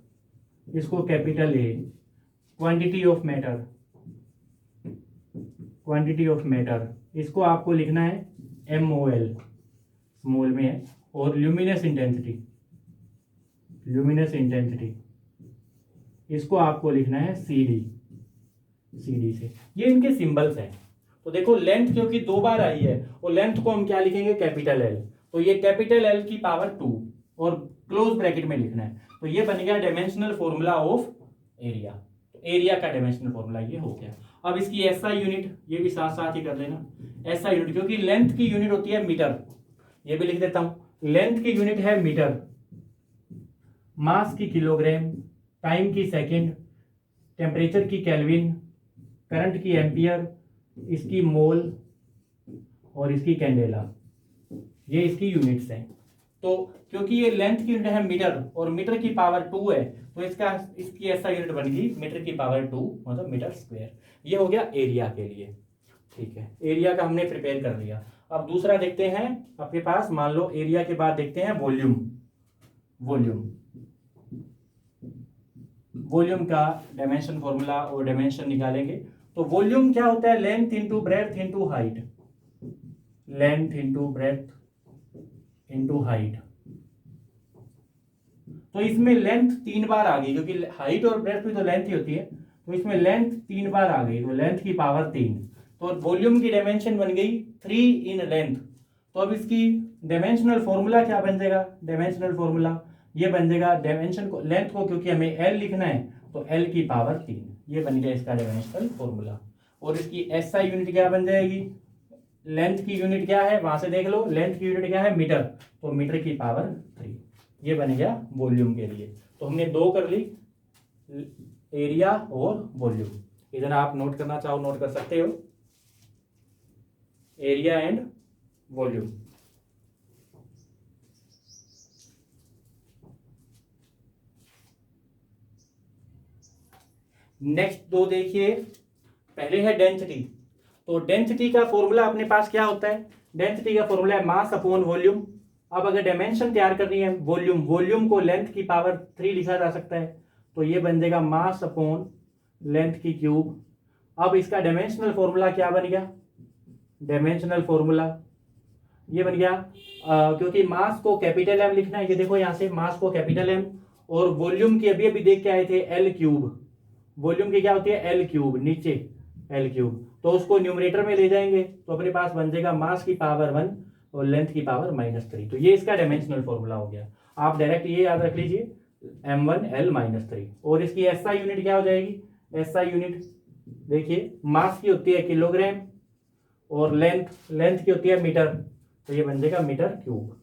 इसको capital A, quantity of matter, quantity of matter इसको आपको लिखना है MOL, स्मॉल में है। और ल्यूमिनस इंटेंसिटी, ल्यूमिनस इंटेंसिटी इसको आपको लिखना है CD, CD से। ये इनके सिंबल्स हैं। तो देखो लेंथ क्योंकि 2 बार आई है, और लेंथ को हम क्या लिखेंगे? Capital L। तो ये कैपिटल L की पावर 2 और क्लोज ब्रैकेट में लिखना है। तो ये बन गया डायमेंशनल फॉर्मूला ऑफ एरिया। तो एरिया का डायमेंशनल फॉर्मूला ये हो गया। अब इसकी SI यूनिट ये भी साथ साथ ही कर लेना, SI यूनिट, क्योंकि लेंथ की यूनिट होती है मीटर, ये भी लिख देता हूं। लेंथ की यूनिट है मीटर, मास की किलोग्राम, टाइम की सेकंड, टेम्परेचर की केल्विन, करंट की एम्पियर, इसकी मोल और इसकी कैंडेला, ये इसकी यूनिट्स हैं। तो क्योंकि ये लेंथ की यूनिट है मीटर और मीटर की पावर 2 है, तो इसकी ऐसा यूनिट बन गई मीटर की पावर 2, मतलब मीटर स्क्वायर। ये हो गया एरिया के लिए। ठीक है, एरिया का हमने प्रिपेयर कर लिया। अब दूसरा देखते हैं आपके पास, मान लो एरिया के बाद देखते हैं वॉल्यूम। वॉल्यूम, वॉल्यूम का डायमेंशन फॉर्मूला और डायमेंशन निकालेंगे। तो वॉल्यूम क्या होता है? Length into breadth into height, length into breadth into height. तो इसमें लेंथ 3 बार आ गई, क्योंकि हाइट और ब्रेड्थ भी तो लेंथ ही होती है, तो इसमें लेंथ 3 बार आ गई, तो लेंथ की पावर 3। तो वॉल्यूम की डायमेंशन बन गई 3 इन लेंथ। तो अब इसकी डायमेंशनल फॉर्मूला क्या बन जाएगा? डायमेंशनल फॉर्मूला ये बन जाएगा, डायमेंशन को, लेंथ को क्योंकि हमें L लिखना है, तो L की पावर 3, ये बन गया इसका डायमेंशनल फॉर्मूला। और इसकी SI यूनिट क्या बन जाएगी? लेंथ की यूनिट क्या है वहां से देख लो, लेंथ की यूनिट क्या है? मीटर, तो मीटर की पावर 3, ये बन गया वॉल्यूम के लिए। तो हमने 2 कर ली, एरिया और वॉल्यूम। इधर आप नोट करना चाहो नोट कर सकते हो, एरिया एंड वॉल्यूम। नेक्स्ट 2 देखिए, पहले है डेंसिटी। तो डेंसिटी का फॉर्मूला अपने पास क्या होता है? डेंसिटी का फॉर्मूला है मास अपॉन वॉल्यूम। अब अगर डायमेंशन तैयार करनी है वॉल्यूम, वॉल्यूम को लेंथ की पावर 3 लिखा जा सकता है, तो ये बन जाएगा मास अपॉन लेंथ की क्यूब। अब इसका डायमेंशनल फॉर्मूला क्या बन गया? डायमेंशनल फॉर्मूला ये बन गया, क्योंकि मास को कैपिटल M लिखना है, ये देखो यहां से मास को कैपिटल M, और वॉल्यूम की अभी अभी देख के आए थे L क्यूब। वॉल्यूम की क्या होती है? L क्यूब, नीचे L क्यूब। तो उसको न्यूमरेटर में ले जाएंगे तो अपने पास बन जाएगा मास की पावर 1 और लेंथ की पावर -3। तो ये इसका डायमेंशनल फॉर्मूला हो गया। आप डायरेक्ट ये याद रख लीजिए, M1L -3। और इसकी SI यूनिट क्या हो जाएगी? SI यूनिट देखिए, मास की होती है किलोग्राम और लेंथ की होती है मीटर, तो ये बन जाएगा मीटर क्यूब।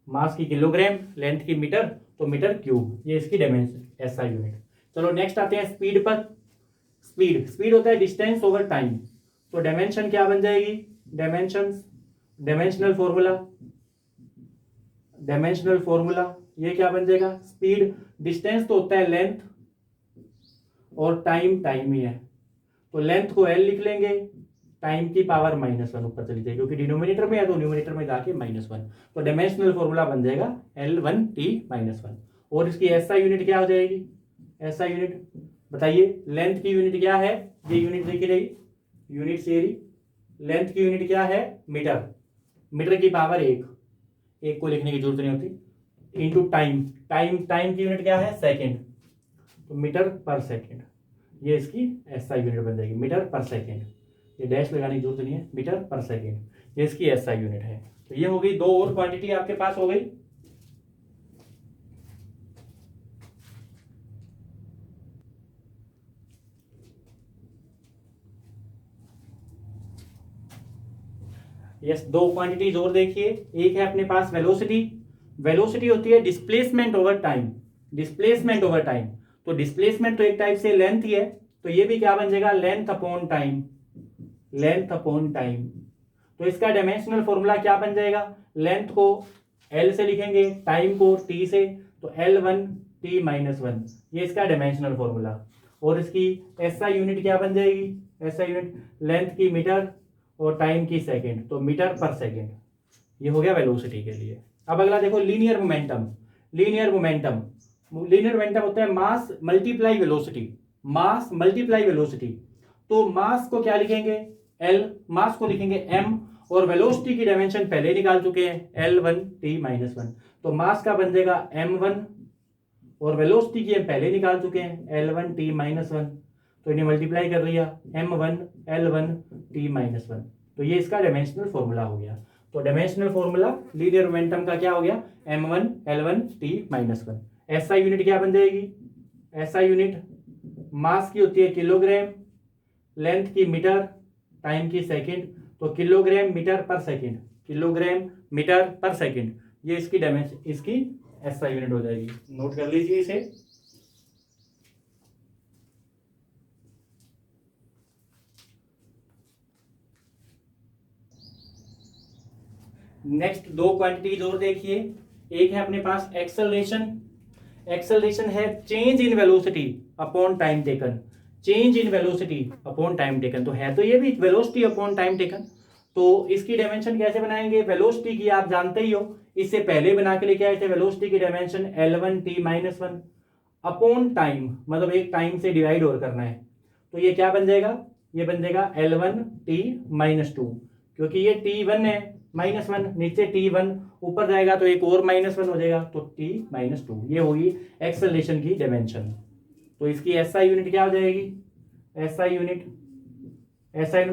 मास की किलोग्राम, लेंथ की मीटर, तो मीटर क्यूब, ये इसकी डायमेंशन एसआई यूनिट। चलो नेक्स्ट आते हैं स्पीड पर। स्पीड होता है डिस्टेंस ओवर टाइम, तो डायमेंशन क्या बन जाएगी, डायमेंशनल फॉर्मूला ये क्या बन जाएगा, स्पीड, डिस्टेंस तो होता है लेंथ और टाइम ही है, तो लेंथ को एल लिख लेंगे, टाइम की पावर -1 ऊपर चली जाएगी, क्योंकि डिनोमिनेटर में है तो न्यूमिनेटर में जाके -1, तो डायमेंशनल फॉर्मूला बन जाएगा L1T-1। और इसकी एसआई यूनिट क्या हो जाएगी, एसआई यूनिट बताइए, लेंथ की यूनिट क्या है, ये यूनिट देखी रहेगी, यूनिट सेरी, लेंथ की यूनिट क्या है, मीटर की पावर 1 को लिखने की जरूरत नहीं होती, इंटू टाइम की यूनिट क्या है, सेकेंड, तो मीटर पर सेकेंड, ये इसकी एसआई यूनिट बन जाएगी, मीटर पर सेकेंड, ये डैश लगाने की जरूरत नहीं है, मीटर पर सेकेंड, ये इसकी एसआई यूनिट है। तो ये हो गई 2 और क्वांटिटी आपके पास हो गई। यस, 2 क्वांटिटीज और देखिए, एक है अपने पास वेलोसिटी होती है डिस्प्लेसमेंट ओवर टाइम, तो डिस्प्लेसमेंट तो एक टाइप से लेंथ ही है, तो ये भी क्या बन जाएगा, लेंथ अपॉन टाइम। तो इसका डायमेंशनल फॉर्मूला क्या बन जाएगा, लेंथ को L से लिखेंगे, टाइम को T से, तो L1T-1, ये इसका डायमेंशनल फॉर्मूला। और इसकी SI यूनिट क्या बन जाएगी, SI यूनिट लेंथ की मीटर और टाइम की सेकेंड, तो मीटर पर सेकेंड, ये हो गया वेलोसिटी के लिए। अब अगला देखो लीनियर मोमेंटम होता है मास मल्टीप्लाई वेलोसिटी, तो मास को क्या लिखेंगे, L, मास को लिखेंगे M, और वेलोसिटी की डायमेंशन पहले निकाल चुके हैं, L1T-1, तो मास का बन जाएगा M1, और वेलोसिटी की हम पहले निकाल चुके हैं, L1T-1, तो इन्हें मल्टीप्लाई कर दिया, M1 L1T-1, तो ये इसका डायमेंशनल फॉर्मूला हो गया। तो डायमेंशनल फॉर्मूला लीनियर मोमेंटम का क्या हो गया, M1 L1T-1। एसआई यूनिट क्या बन जाएगी, एसआई यूनिट मास की होती है किलोग्राम, लेंथ की मीटर, टाइम की सेकंड, तो किलोग्राम मीटर पर सेकंड, ये इसकी डायमेंशन, इसकी एसआई यूनिट हो जाएगी, नोट कर लीजिए इसे। नेक्स्ट 2 क्वांटिटीज और देखिए, एक है अपने पास एक्सेलरेशन है change in velocity upon time taken, तो है तो ये भी वेलोसिटी अपॉन टाइम टेकन। तो इसकी डायमेंशन कैसे बनाएंगे, वेलोसिटी की आप जानते ही हो, इससे पहले बना के लेके आए थे, वेलोसिटी की डायमेंशन L1T-1 अपॉन टाइम, मतलब एक टाइम से डिवाइड और करना है, तो ये क्या बन जाएगा, ये बन जाएगा L1T-2, क्योंकि ये T1 है -1, नीचे T1 ऊपर जाएगा तो एक और -1 हो जाएगा, तो T-2, ये होगी एक्सेलरेशन की डायमेंशन। तो इसकी एसआई यूनिट क्या हो जाएगी, एसआई यूनिट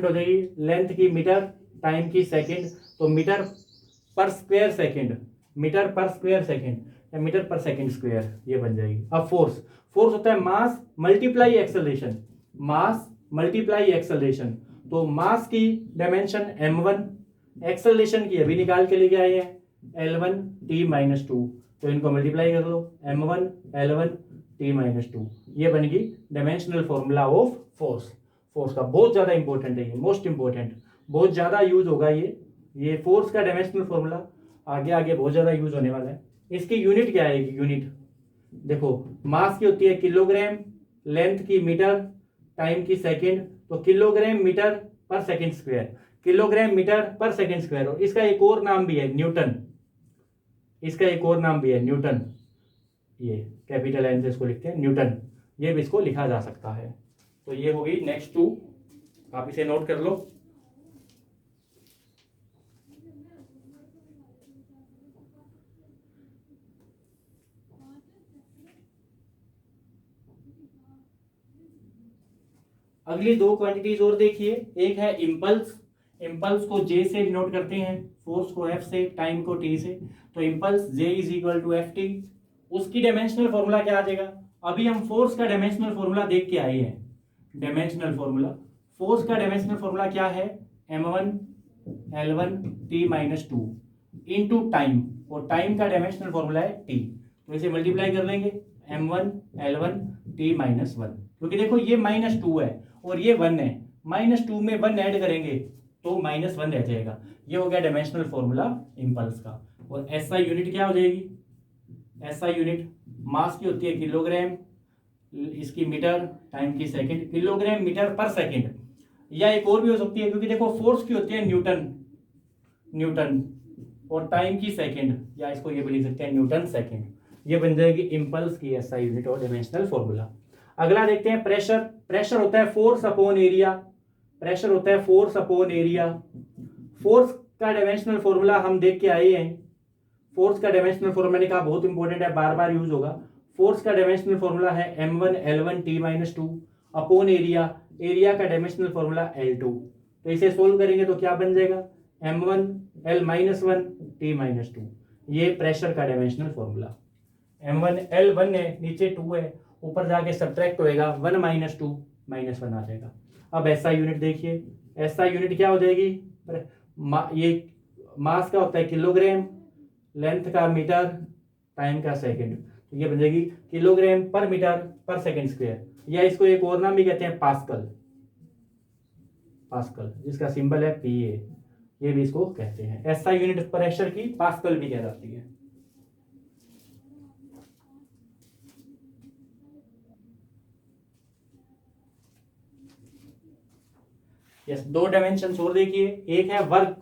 हो जाएगी लेंथ की मीटर, टाइम की सेकंड, तो मीटर पर स्क्वायर सेकंड या मीटर पर सेकंड स्क्वायर, ये बन जाएगी। अब फोर्स होता है मास मल्टीप्लाई एक्सेलरेशन, तो मास की डायमेंशन M1, एक्सेलरेशन की अभी निकाल के लेके आए हैं L1T-2, तो इनको मल्टीप्लाई कर लो, M1 L1T-2, ये बन गई डायमेंशनल फॉर्मूला ऑफ फोर्स का। बहुत ज्यादा इंपॉर्टेंट है ये, मोस्ट इंपॉर्टेंट, बहुत ज्यादा यूज होगा ये फोर्स का डायमेंशनल फॉर्मूला, आगे बहुत ज्यादा यूज होने वाला है। इसकी यूनिट क्या आएगी, यूनिट देखो, मास की होती है किलोग्राम, लेंथ की मीटर, टाइम की सेकेंड, तो किलोग्राम मीटर पर सेकेंड स्क्वायर, और इसका एक और नाम भी है न्यूटन, ये कैपिटल एन से इसको लिखते हैं न्यूटन, ये भी इसको लिखा जा सकता है। तो ये होगी नेक्स्ट 2, आप इसे नोट कर लो। अगली 2 क्वांटिटीज और देखिए, एक है इम्पल्स को J से डिनोट करते हैं, फोर्स को F से, टाइम को T से, तो इम्पल्स J = Ft। उसकी डायमेंशनल फॉर्मूला क्या आ जाएगा, अभी हम फोर्स का डायमेंशनल फॉर्मूला देख के आए हैं, फोर्स का डायमेंशनल फॉर्मूला क्या है, M1 L1T-2, इनटू टाइम, और टाइम का डायमेंशनल फॉर्मूला है टी, तो इसे मल्टीप्लाई कर लेंगे m1 l1 t माइनस 1, क्योंकि देखो ये -2 है और ये 1 है, -2 में 1 ऐड करेंगे तो -1 रह जाएगा। ये हो गया डायमेंशनल फॉर्मूला इम्पल्स का। और एसआई यूनिट क्या हो जाएगी, एसआई यूनिट मास की होती है किलोग्राम, इसकी मीटर, टाइम की सेकंड, किलोग्राम मीटर पर सेकंड, या एक और भी हो सकती है क्योंकि देखो फोर्स की होती है न्यूटन, न्यूटन, और टाइम की सेकंड, या इसको ये भी लिख सकते हैं न्यूटन सेकंड। ये बन जाएगी इम्पल्स की एसआई यूनिट और डायमेंशनल फॉर्मूला। अगला देखते हैं प्रेशर। प्रेशर होता है फोर्स अपॉन एरिया, प्रेशर होता है फोर्स अपॉन एरिया। फोर्स का डायमेंशनल फॉर्मूला हम देख के आए हैं, फोर्स का डायमेंशनल फॉर्मूला मैंने कहा बहुत इंपॉर्टेंट है, बार बार यूज होगा। फोर्स का डायमेंशनल फॉर्मूला है m1 l1 t minus 2 upon area, area का डायमेंशनल फॉर्मूला l2। तो इसे सोल्व करेंगे तो क्या बन जाएगा, m1 l minus 1 t minus 2। ये प्रेशर का डायमेंशनल फॉर्मूला, m1 l1 है, नीचे 2 है, ऊपर जाके सब्ट्रैक्ट होएगा 1 माइनस 2 माइनस 1 आ जाएगा। अब एसआई यूनिट देखिए, एसआई यूनिट क्या हो जाएगी, ये मास का होता है किलोग्राम, लेंथ का मीटर, टाइम का सेकंड, तो ये बन जाएगी किलोग्राम पर मीटर पर सेकंड स्क्वायर, या इसको एक और नाम भी कहते हैं पास्कल, पास्कल जिसका सिंबल है पीए, ये भी इसको कहते हैं। एसआई यूनिट प्रेशर की पास्कल भी कह जाती है। यस, दो डायमेंशन और देखिए, एक है वर्क,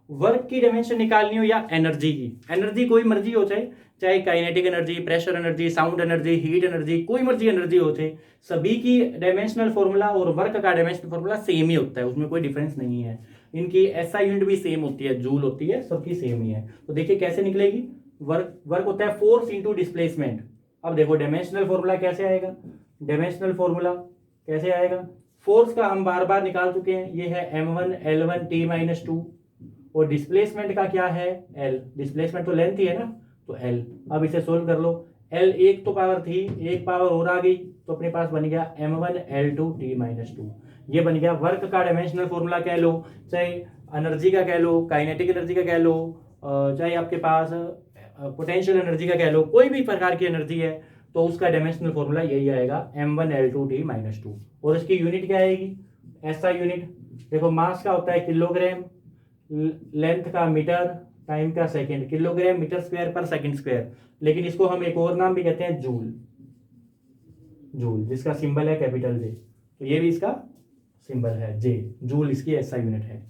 वर्क की डायमेंशन निकालनी हो या एनर्जी की, एनर्जी कोई मर्जी हो, चाहे चाहे kinetic energy, pressure energy, sound energy, heat energy, कोई मर्जी एनर्जी हो, चाहे सभी की डायमेंशनल फॉर्मूला और वर्क का डायमेंशनल फॉर्मूला सेम ही होता है, उसमें कोई डिफरेंस नहीं है। इनकी एसआई यूनिट भी सेम होती है, जूल होती है, सबकी सेम ही है। तो देखिए कैसे निकलेगी, वर्क वर्क होता है फोर्स इंटू डिस्प्लेसमेंट। अब देखो डायमेंशनल फॉर्मूला कैसे आएगा, डायमेंशनल फॉर्मूला कैसे आएगा, फोर्स का हम बार बार निकाल चुके हैं, ये है m1 l1 t माइनस 2, और डिस्प्लेसमेंट का क्या है l, डिस्प्लेसमेंट तो लेंथ ही है ना, तो l। अब इसे सोल्व कर लो, l एक तो पावर थी, एक पावर और आ गई, तो अपने पास बन गया m1 l2 t माइनस 2। ये बन गया वर्क का डायमेंशनल फॉर्मूला, कह लो चाहे एनर्जी का कह लो, काइनेटिक एनर्जी का कह लो, चाहे आपके पास पोटेंशियल एनर्जी का कह लो, कोई भी प्रकार की एनर्जी है तो उसका डायमेंशनल फॉर्मूला यही आएगा m1 l2 t माइनस 2। और इसकी यूनिट क्या आएगी, ऐसा यूनिट देखो, मास का होता है किलोग्राम, लेंथ का मीटर, टाइम का सेकंड, किलोग्राम मीटर स्क्वायर पर सेकंड स्क्वायर, लेकिन इसको हम एक और नाम भी कहते हैं जूल, जूल जिसका सिंबल है कैपिटल जे, तो ये भी इसका सिंबल है जे, जूल इसकी ऐसा यूनिट है।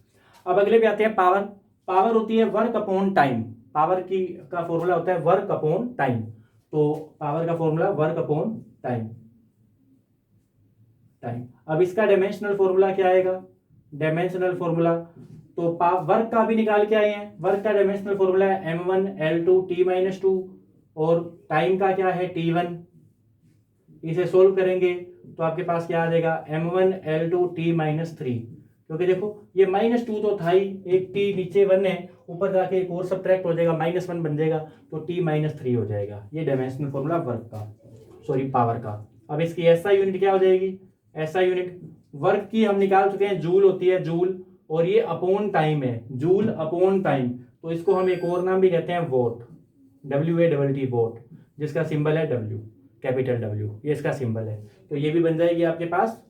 अब अगले पे आते हैं पावर। पावर होती है वर्क अपॉन टाइम, पावर की का फॉर्मूला होता है वर्क अपॉन टाइम, तो पावर का formula work upon time, time. अब इसका डायमेंशनल फॉर्मूला क्या आएगा, डायमेंशनल फॉर्मूला तो वर्क का भी निकाल के आए हैं, वर्क का डायमेंशनल फॉर्मूला है m1 l2 t माइनस 2, और टाइम का क्या है t1। इसे सोल्व करेंगे तो आपके पास क्या आ जाएगा m1 l2 t माइनस 3, क्योंकि देखो ये -2 तो था ही, एक t नीचे 1 है, ऊपर जाके एक और सब्ट्रैक्ट हो जाएगा, -1 बन जाएगा, तो t माइनस 3 हो जाएगा। ये डायमेंशनल फॉर्मूला वर्क का, सॉरी पावर का। अब इसकी एसआई यूनिट क्या हो जाएगी, एसआई यूनिट वर्क की हम निकाल चुके हैं, जूल होती है, जूल, और ये अपॉन टाइम है, जूल अपॉन टाइम, तो इसको हम एक और नाम भी कहते हैं वोट, WATT वोट, जिसका सिंबल है W, कैपिटल W, ये इसका सिंबल है। तो ये भी बन जाएगी आपके पास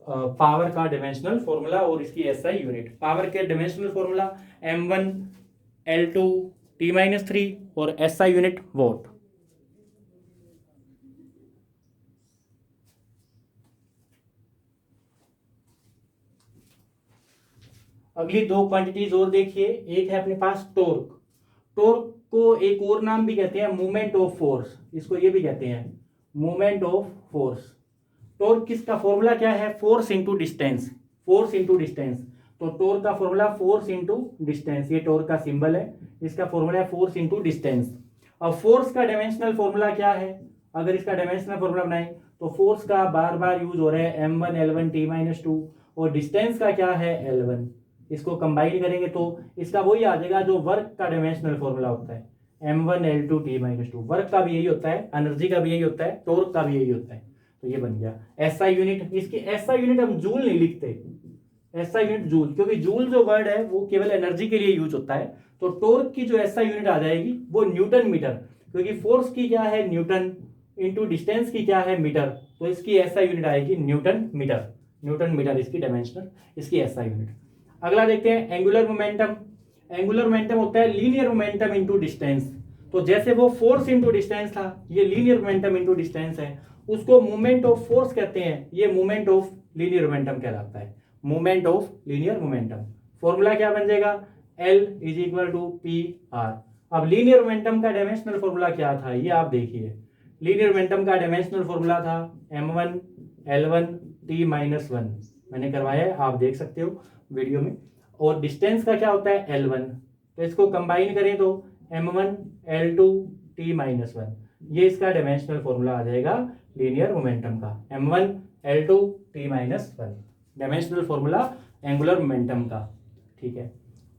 पावर का डायमेंशनल फॉर्मूला और इसकी एसआई यूनिट। पावर के dimensional formula m1 l2 t minus 3 और एसआई यूनिट वोट। अगली दो क्वांटिटीज और देखिए, एक है अपने पास टॉर्क। टॉर्क को एक और नाम भी कहते हैं मूवमेंट ऑफ फोर्स, इसको ये भी कहते हैं मूवमेंट ऑफ फोर्स। टॉर्क किसका फॉर्मूला क्या है, force into distance, force into distance. तो टॉर्क का फॉर्मूला फोर्स इंटू डिस्टेंस, ये टॉर्क का सिंबल है, इसका फॉर्मूला है फोर्स इंटू डिस्टेंस। अब फोर्स का डायमेंशनल फॉर्मूला क्या है, अगर इसका डायमेंशनल फॉर्मूला बनाए तो फोर्स का बार बार यूज हो रहा है m1 l1 t माइनस 2, और डिस्टेंस का क्या है l1। इसको कंबाइन करेंगे तो इसका वही आ जाएगा जो वर्क का डायमेंशनल फॉर्मूला होता है m1 l2 t minus 2। Work का भी यही होता है, एनर्जी का भी यही होता है, टॉर्क का भी यही होता है। तो ये बन गया एसआई यूनिट। इसकी एसआई यूनिट हम जूल नहीं लिखते, एसआई यूनिट जूल, क्योंकि जूल जो वर्ड है वो केवल एनर्जी के लिए यूज होता है। तो टॉर्क की जो एसआई यूनिट आ जाएगी वो न्यूटन मीटर, क्योंकि फोर्स की क्या है न्यूटन, इनटू डिस्टेंस की क्या है मीटर, तो इसकी एसआई यूनिट आएगी न्यूटन मीटर। न्यूटन मीटर इसकी डायमेंशनल, इसकी एसआई यूनिट। अगला देखते हैं एंगुलर मोमेंटम। एंगुलर मोमेंटम होता है लीनियर मोमेंटम इनटू डिस्टेंस। तो जैसे वो फोर्स इनटू डिस्टेंस था, ये लीनियर मोमेंटम इनटू डिस्टेंस है, उसको मूवमेंट ऑफ फोर्स कहते हैं, ये मूवमेंट ऑफ लीनियर मोमेंटम कहलाता है, movement of linear momentum. Formula क्या बन जाएगा, L is equal to p r. अब लीनियर मोमेंटम का डायमेंशनल फॉर्मूला क्या था, ये आप देखिए। लीनियर मोमेंटम का डायमेंशनल फॉर्मूला था m1 l1 t माइनस 1, मैंने करवाया है, आप देख सकते हो वीडियो में। और डिस्टेंस का क्या होता है l1, तो इसको कंबाइन करें तो m1 l2 t माइनस 1, ये इसका डायमेंशनल फॉर्मूला आ जाएगा लीनियर मोमेंटम का, m1 l2 t minus 1, dimensional formula angular momentum का। ठीक है,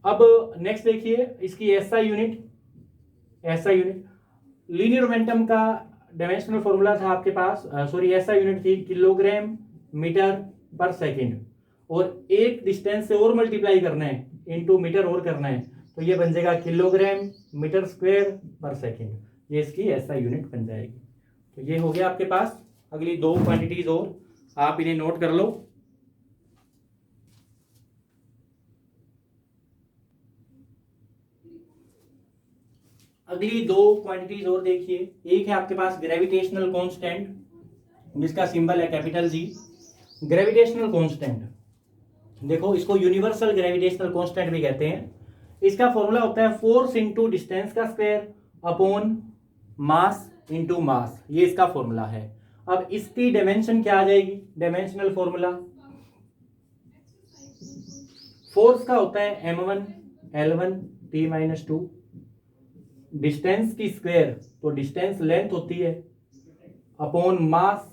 अब नेक्स्ट देखिए इसकी SI unit. SI unit linear momentum का डायमेंशनल फॉर्मूला था आपके पास, सॉरी एसआई यूनिट थी किलोग्राम मीटर पर सेकंड, और एक डिस्टेंस से और मल्टीप्लाई करना है, इनटू मीटर और करना है, तो ये बन जाएगा किलोग्राम मीटर स्क्वायर पर सेकंड, ये इसकी एसआई यूनिट बन जाएगी। तो ये हो गया आपके पास। अगली दो क्वांटिटीज और आप इन्हें नोट कर लो। अगली दो क्वांटिटीज और देखिए। एक है आपके पास ग्रेविटेशनल कांस्टेंट, जिसका सिंबल है कैपिटल जी। ग्रेविटेशनल कांस्टेंट, देखो इसको यूनिवर्सल ग्रेविटेशनल कांस्टेंट भी कहते हैं। इसका फॉर्मूला होता है फोर्स इनटू डिस्टेंस का square upon mass into mass, ये इसका फॉर्मूला है। अब इसकी डायमेंशन क्या आ जाएगी, डायमेंशनल फॉर्मूला फोर्स का होता है m1 l1 t minus 2, distance की स्क्वायर, तो डिस्टेंस लेंथ होती है, अपॉन मास,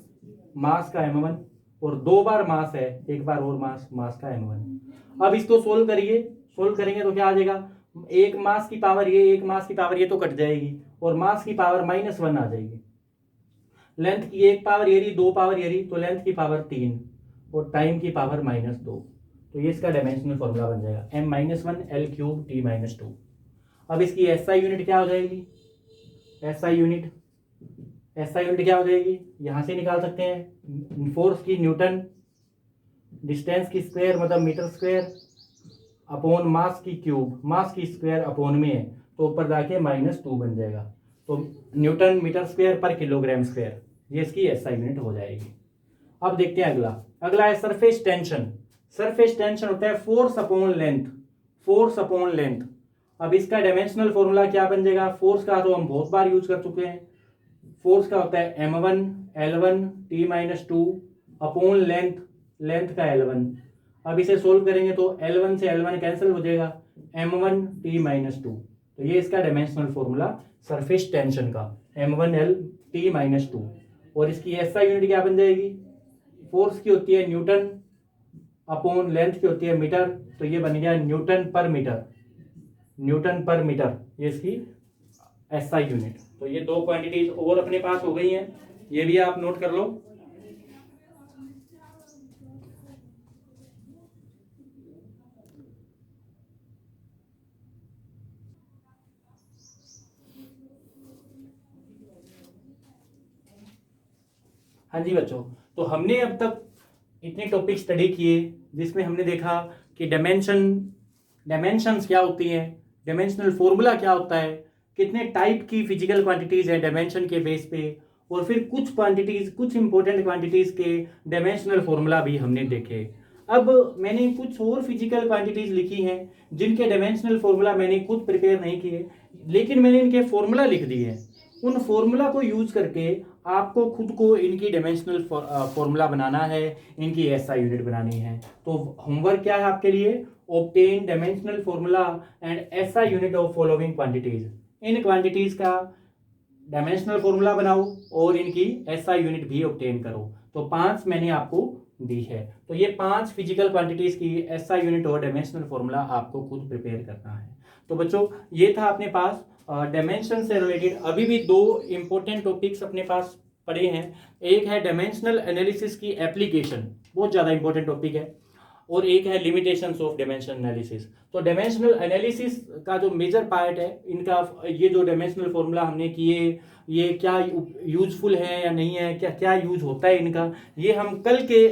मास का m1, और दो बार मास है, एक बार और मास, मास का m1। अब इसको सोल्व करिए, सोल्व करेंगे तो क्या आ जाएगा, एक मास की पावर ये, एक मास की पावर ये तो कट जाएगी, और मास की पावर -1 आ जाएगी। लेंथ की एक पावर ये रही, दो पावर ये रही, तो लेंथ की पावर 3, और टाइम की पावर -2, तो ये इसका डायमेंशनल फॉर्मूला बन जाएगा m-1 l³ t माइनस 2। अब इसकी एसआई यूनिट क्या हो जाएगी, एसआई यूनिट, एसआई यूनिट क्या हो जाएगी, यहां से निकाल सकते हैं, फोर्स की न्यूटन, डिस्टेंस की स्क्वायर मतलब मीटर स्क्वायर, अपॉन मास की क्यूब, मास की स्क्वायर अपॉन में है, तो ऊपर जाके -2 बन जाएगा, तो न्यूटन मीटर स्क्वायर पर किलोग्राम स्क्वायर, ये इसकी एसआई यूनिट हो जाएगी। अब देखते हैं अगला। अगला है सरफेस टेंशन। सरफेस टेंशन होता है force upon length, force upon length. अब इसका डायमेंशनल फॉर्मूला क्या बन जाएगा, फोर्स का तो हम बहुत बार यूज कर चुके हैं, फोर्स का होता है m1 l1 t minus 2 upon length, length का l1। अब इसे सोल्व करेंगे तो l1 से l1 कैंसिल हो जाएगा, m1 t माइनस 2, तो ये इसका डायमेंशनल फॉर्मूला सरफेस टेंशन का m1 l t माइनस 2। और इसकी एसआई यूनिट क्या बन जाएगी, फोर्स की होती है न्यूटन अपॉन लेंथ की होती है मीटर, तो ये बन गया न्यूटन पर मीटर, न्यूटन पर मीटर, ये इसकी एसआई यूनिट। तो ये दो क्वांटिटीज और अपने पास हो गई हैं, ये भी आप नोट कर लो। हाँ जी बच्चों, तो हमने अब तक इतने टॉपिक स्टडी किए, जिसमें हमने देखा कि डायमेंशंस क्या होती हैं, डायमेंशनल फॉर्मूला क्या होता है, कितने टाइप की फिजिकल क्वांटिटीज हैं डायमेंशन के बेस पे, और फिर कुछ क्वांटिटीज, कुछ इंपॉर्टेंट क्वांटिटीज के डायमेंशनल फॉर्मूला भी हमने देखे। अब मैंने कुछ और फिजिकल क्वांटिटीज लिखी हैं जिनके डायमेंशनल फॉर्मूला मैंने खुद प्रिपेयर नहीं किए, लेकिन मैंने इनके फॉर्मूला लिख दिए हैं। उन फॉर्मूला को यूज करके आपको खुद को इनकी डायमेंशनल फॉर्मूला बनाना है, इनकी एसआई यूनिट बनानी है। तो होमवर्क क्या है आपके लिए, obtain dimensional formula and SI unit of following quantities. In quantities का डायमेंशनल फॉर्मूला बनाओ और इनकी एसआई यूनिट भी ऑब्टेन करो। तो 5 मैंने आपको दी है, तो ये 5 फिजिकल क्वांटिटीज की एसआई यूनिट और डायमेंशनल फॉर्मूला आपको खुद प्रिपेयर करना है। तो बच्चों ये था अपने पास डायमेंशन से रिलेटेड। अभी भी दो इंपॉर्टेंट टॉपिक्स अपने पास पड़े हैं। एक है डायमेंशनल एनालिसिस की एप्लीकेशन, बहुत ज़्यादा इंपॉर्टेंट टॉपिक है, और एक है लिमिटेशंस ऑफ डायमेंशनल एनालिसिस। तो डायमेंशनल एनालिसिस का जो मेजर पार्ट है इनका, ये जो डायमेंशनल फॉर्मूला हमने किए, ये क्या यूजफुल है या नहीं है, क्या क्या यूज होता है इनका, ये हम कल के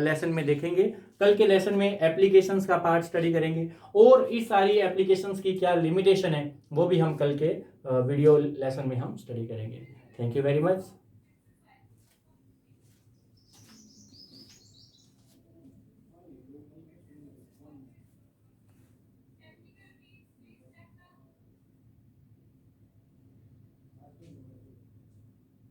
लेसन में देखेंगे। कल के लेसन में एप्लीकेशंस का पार्ट स्टडी करेंगे और इस सारी एप्लीकेशंस की क्या लिमिटेशन है वो भी हम कल के वीडियो लेसन में हम स्टडी करेंगे। Thank you very much.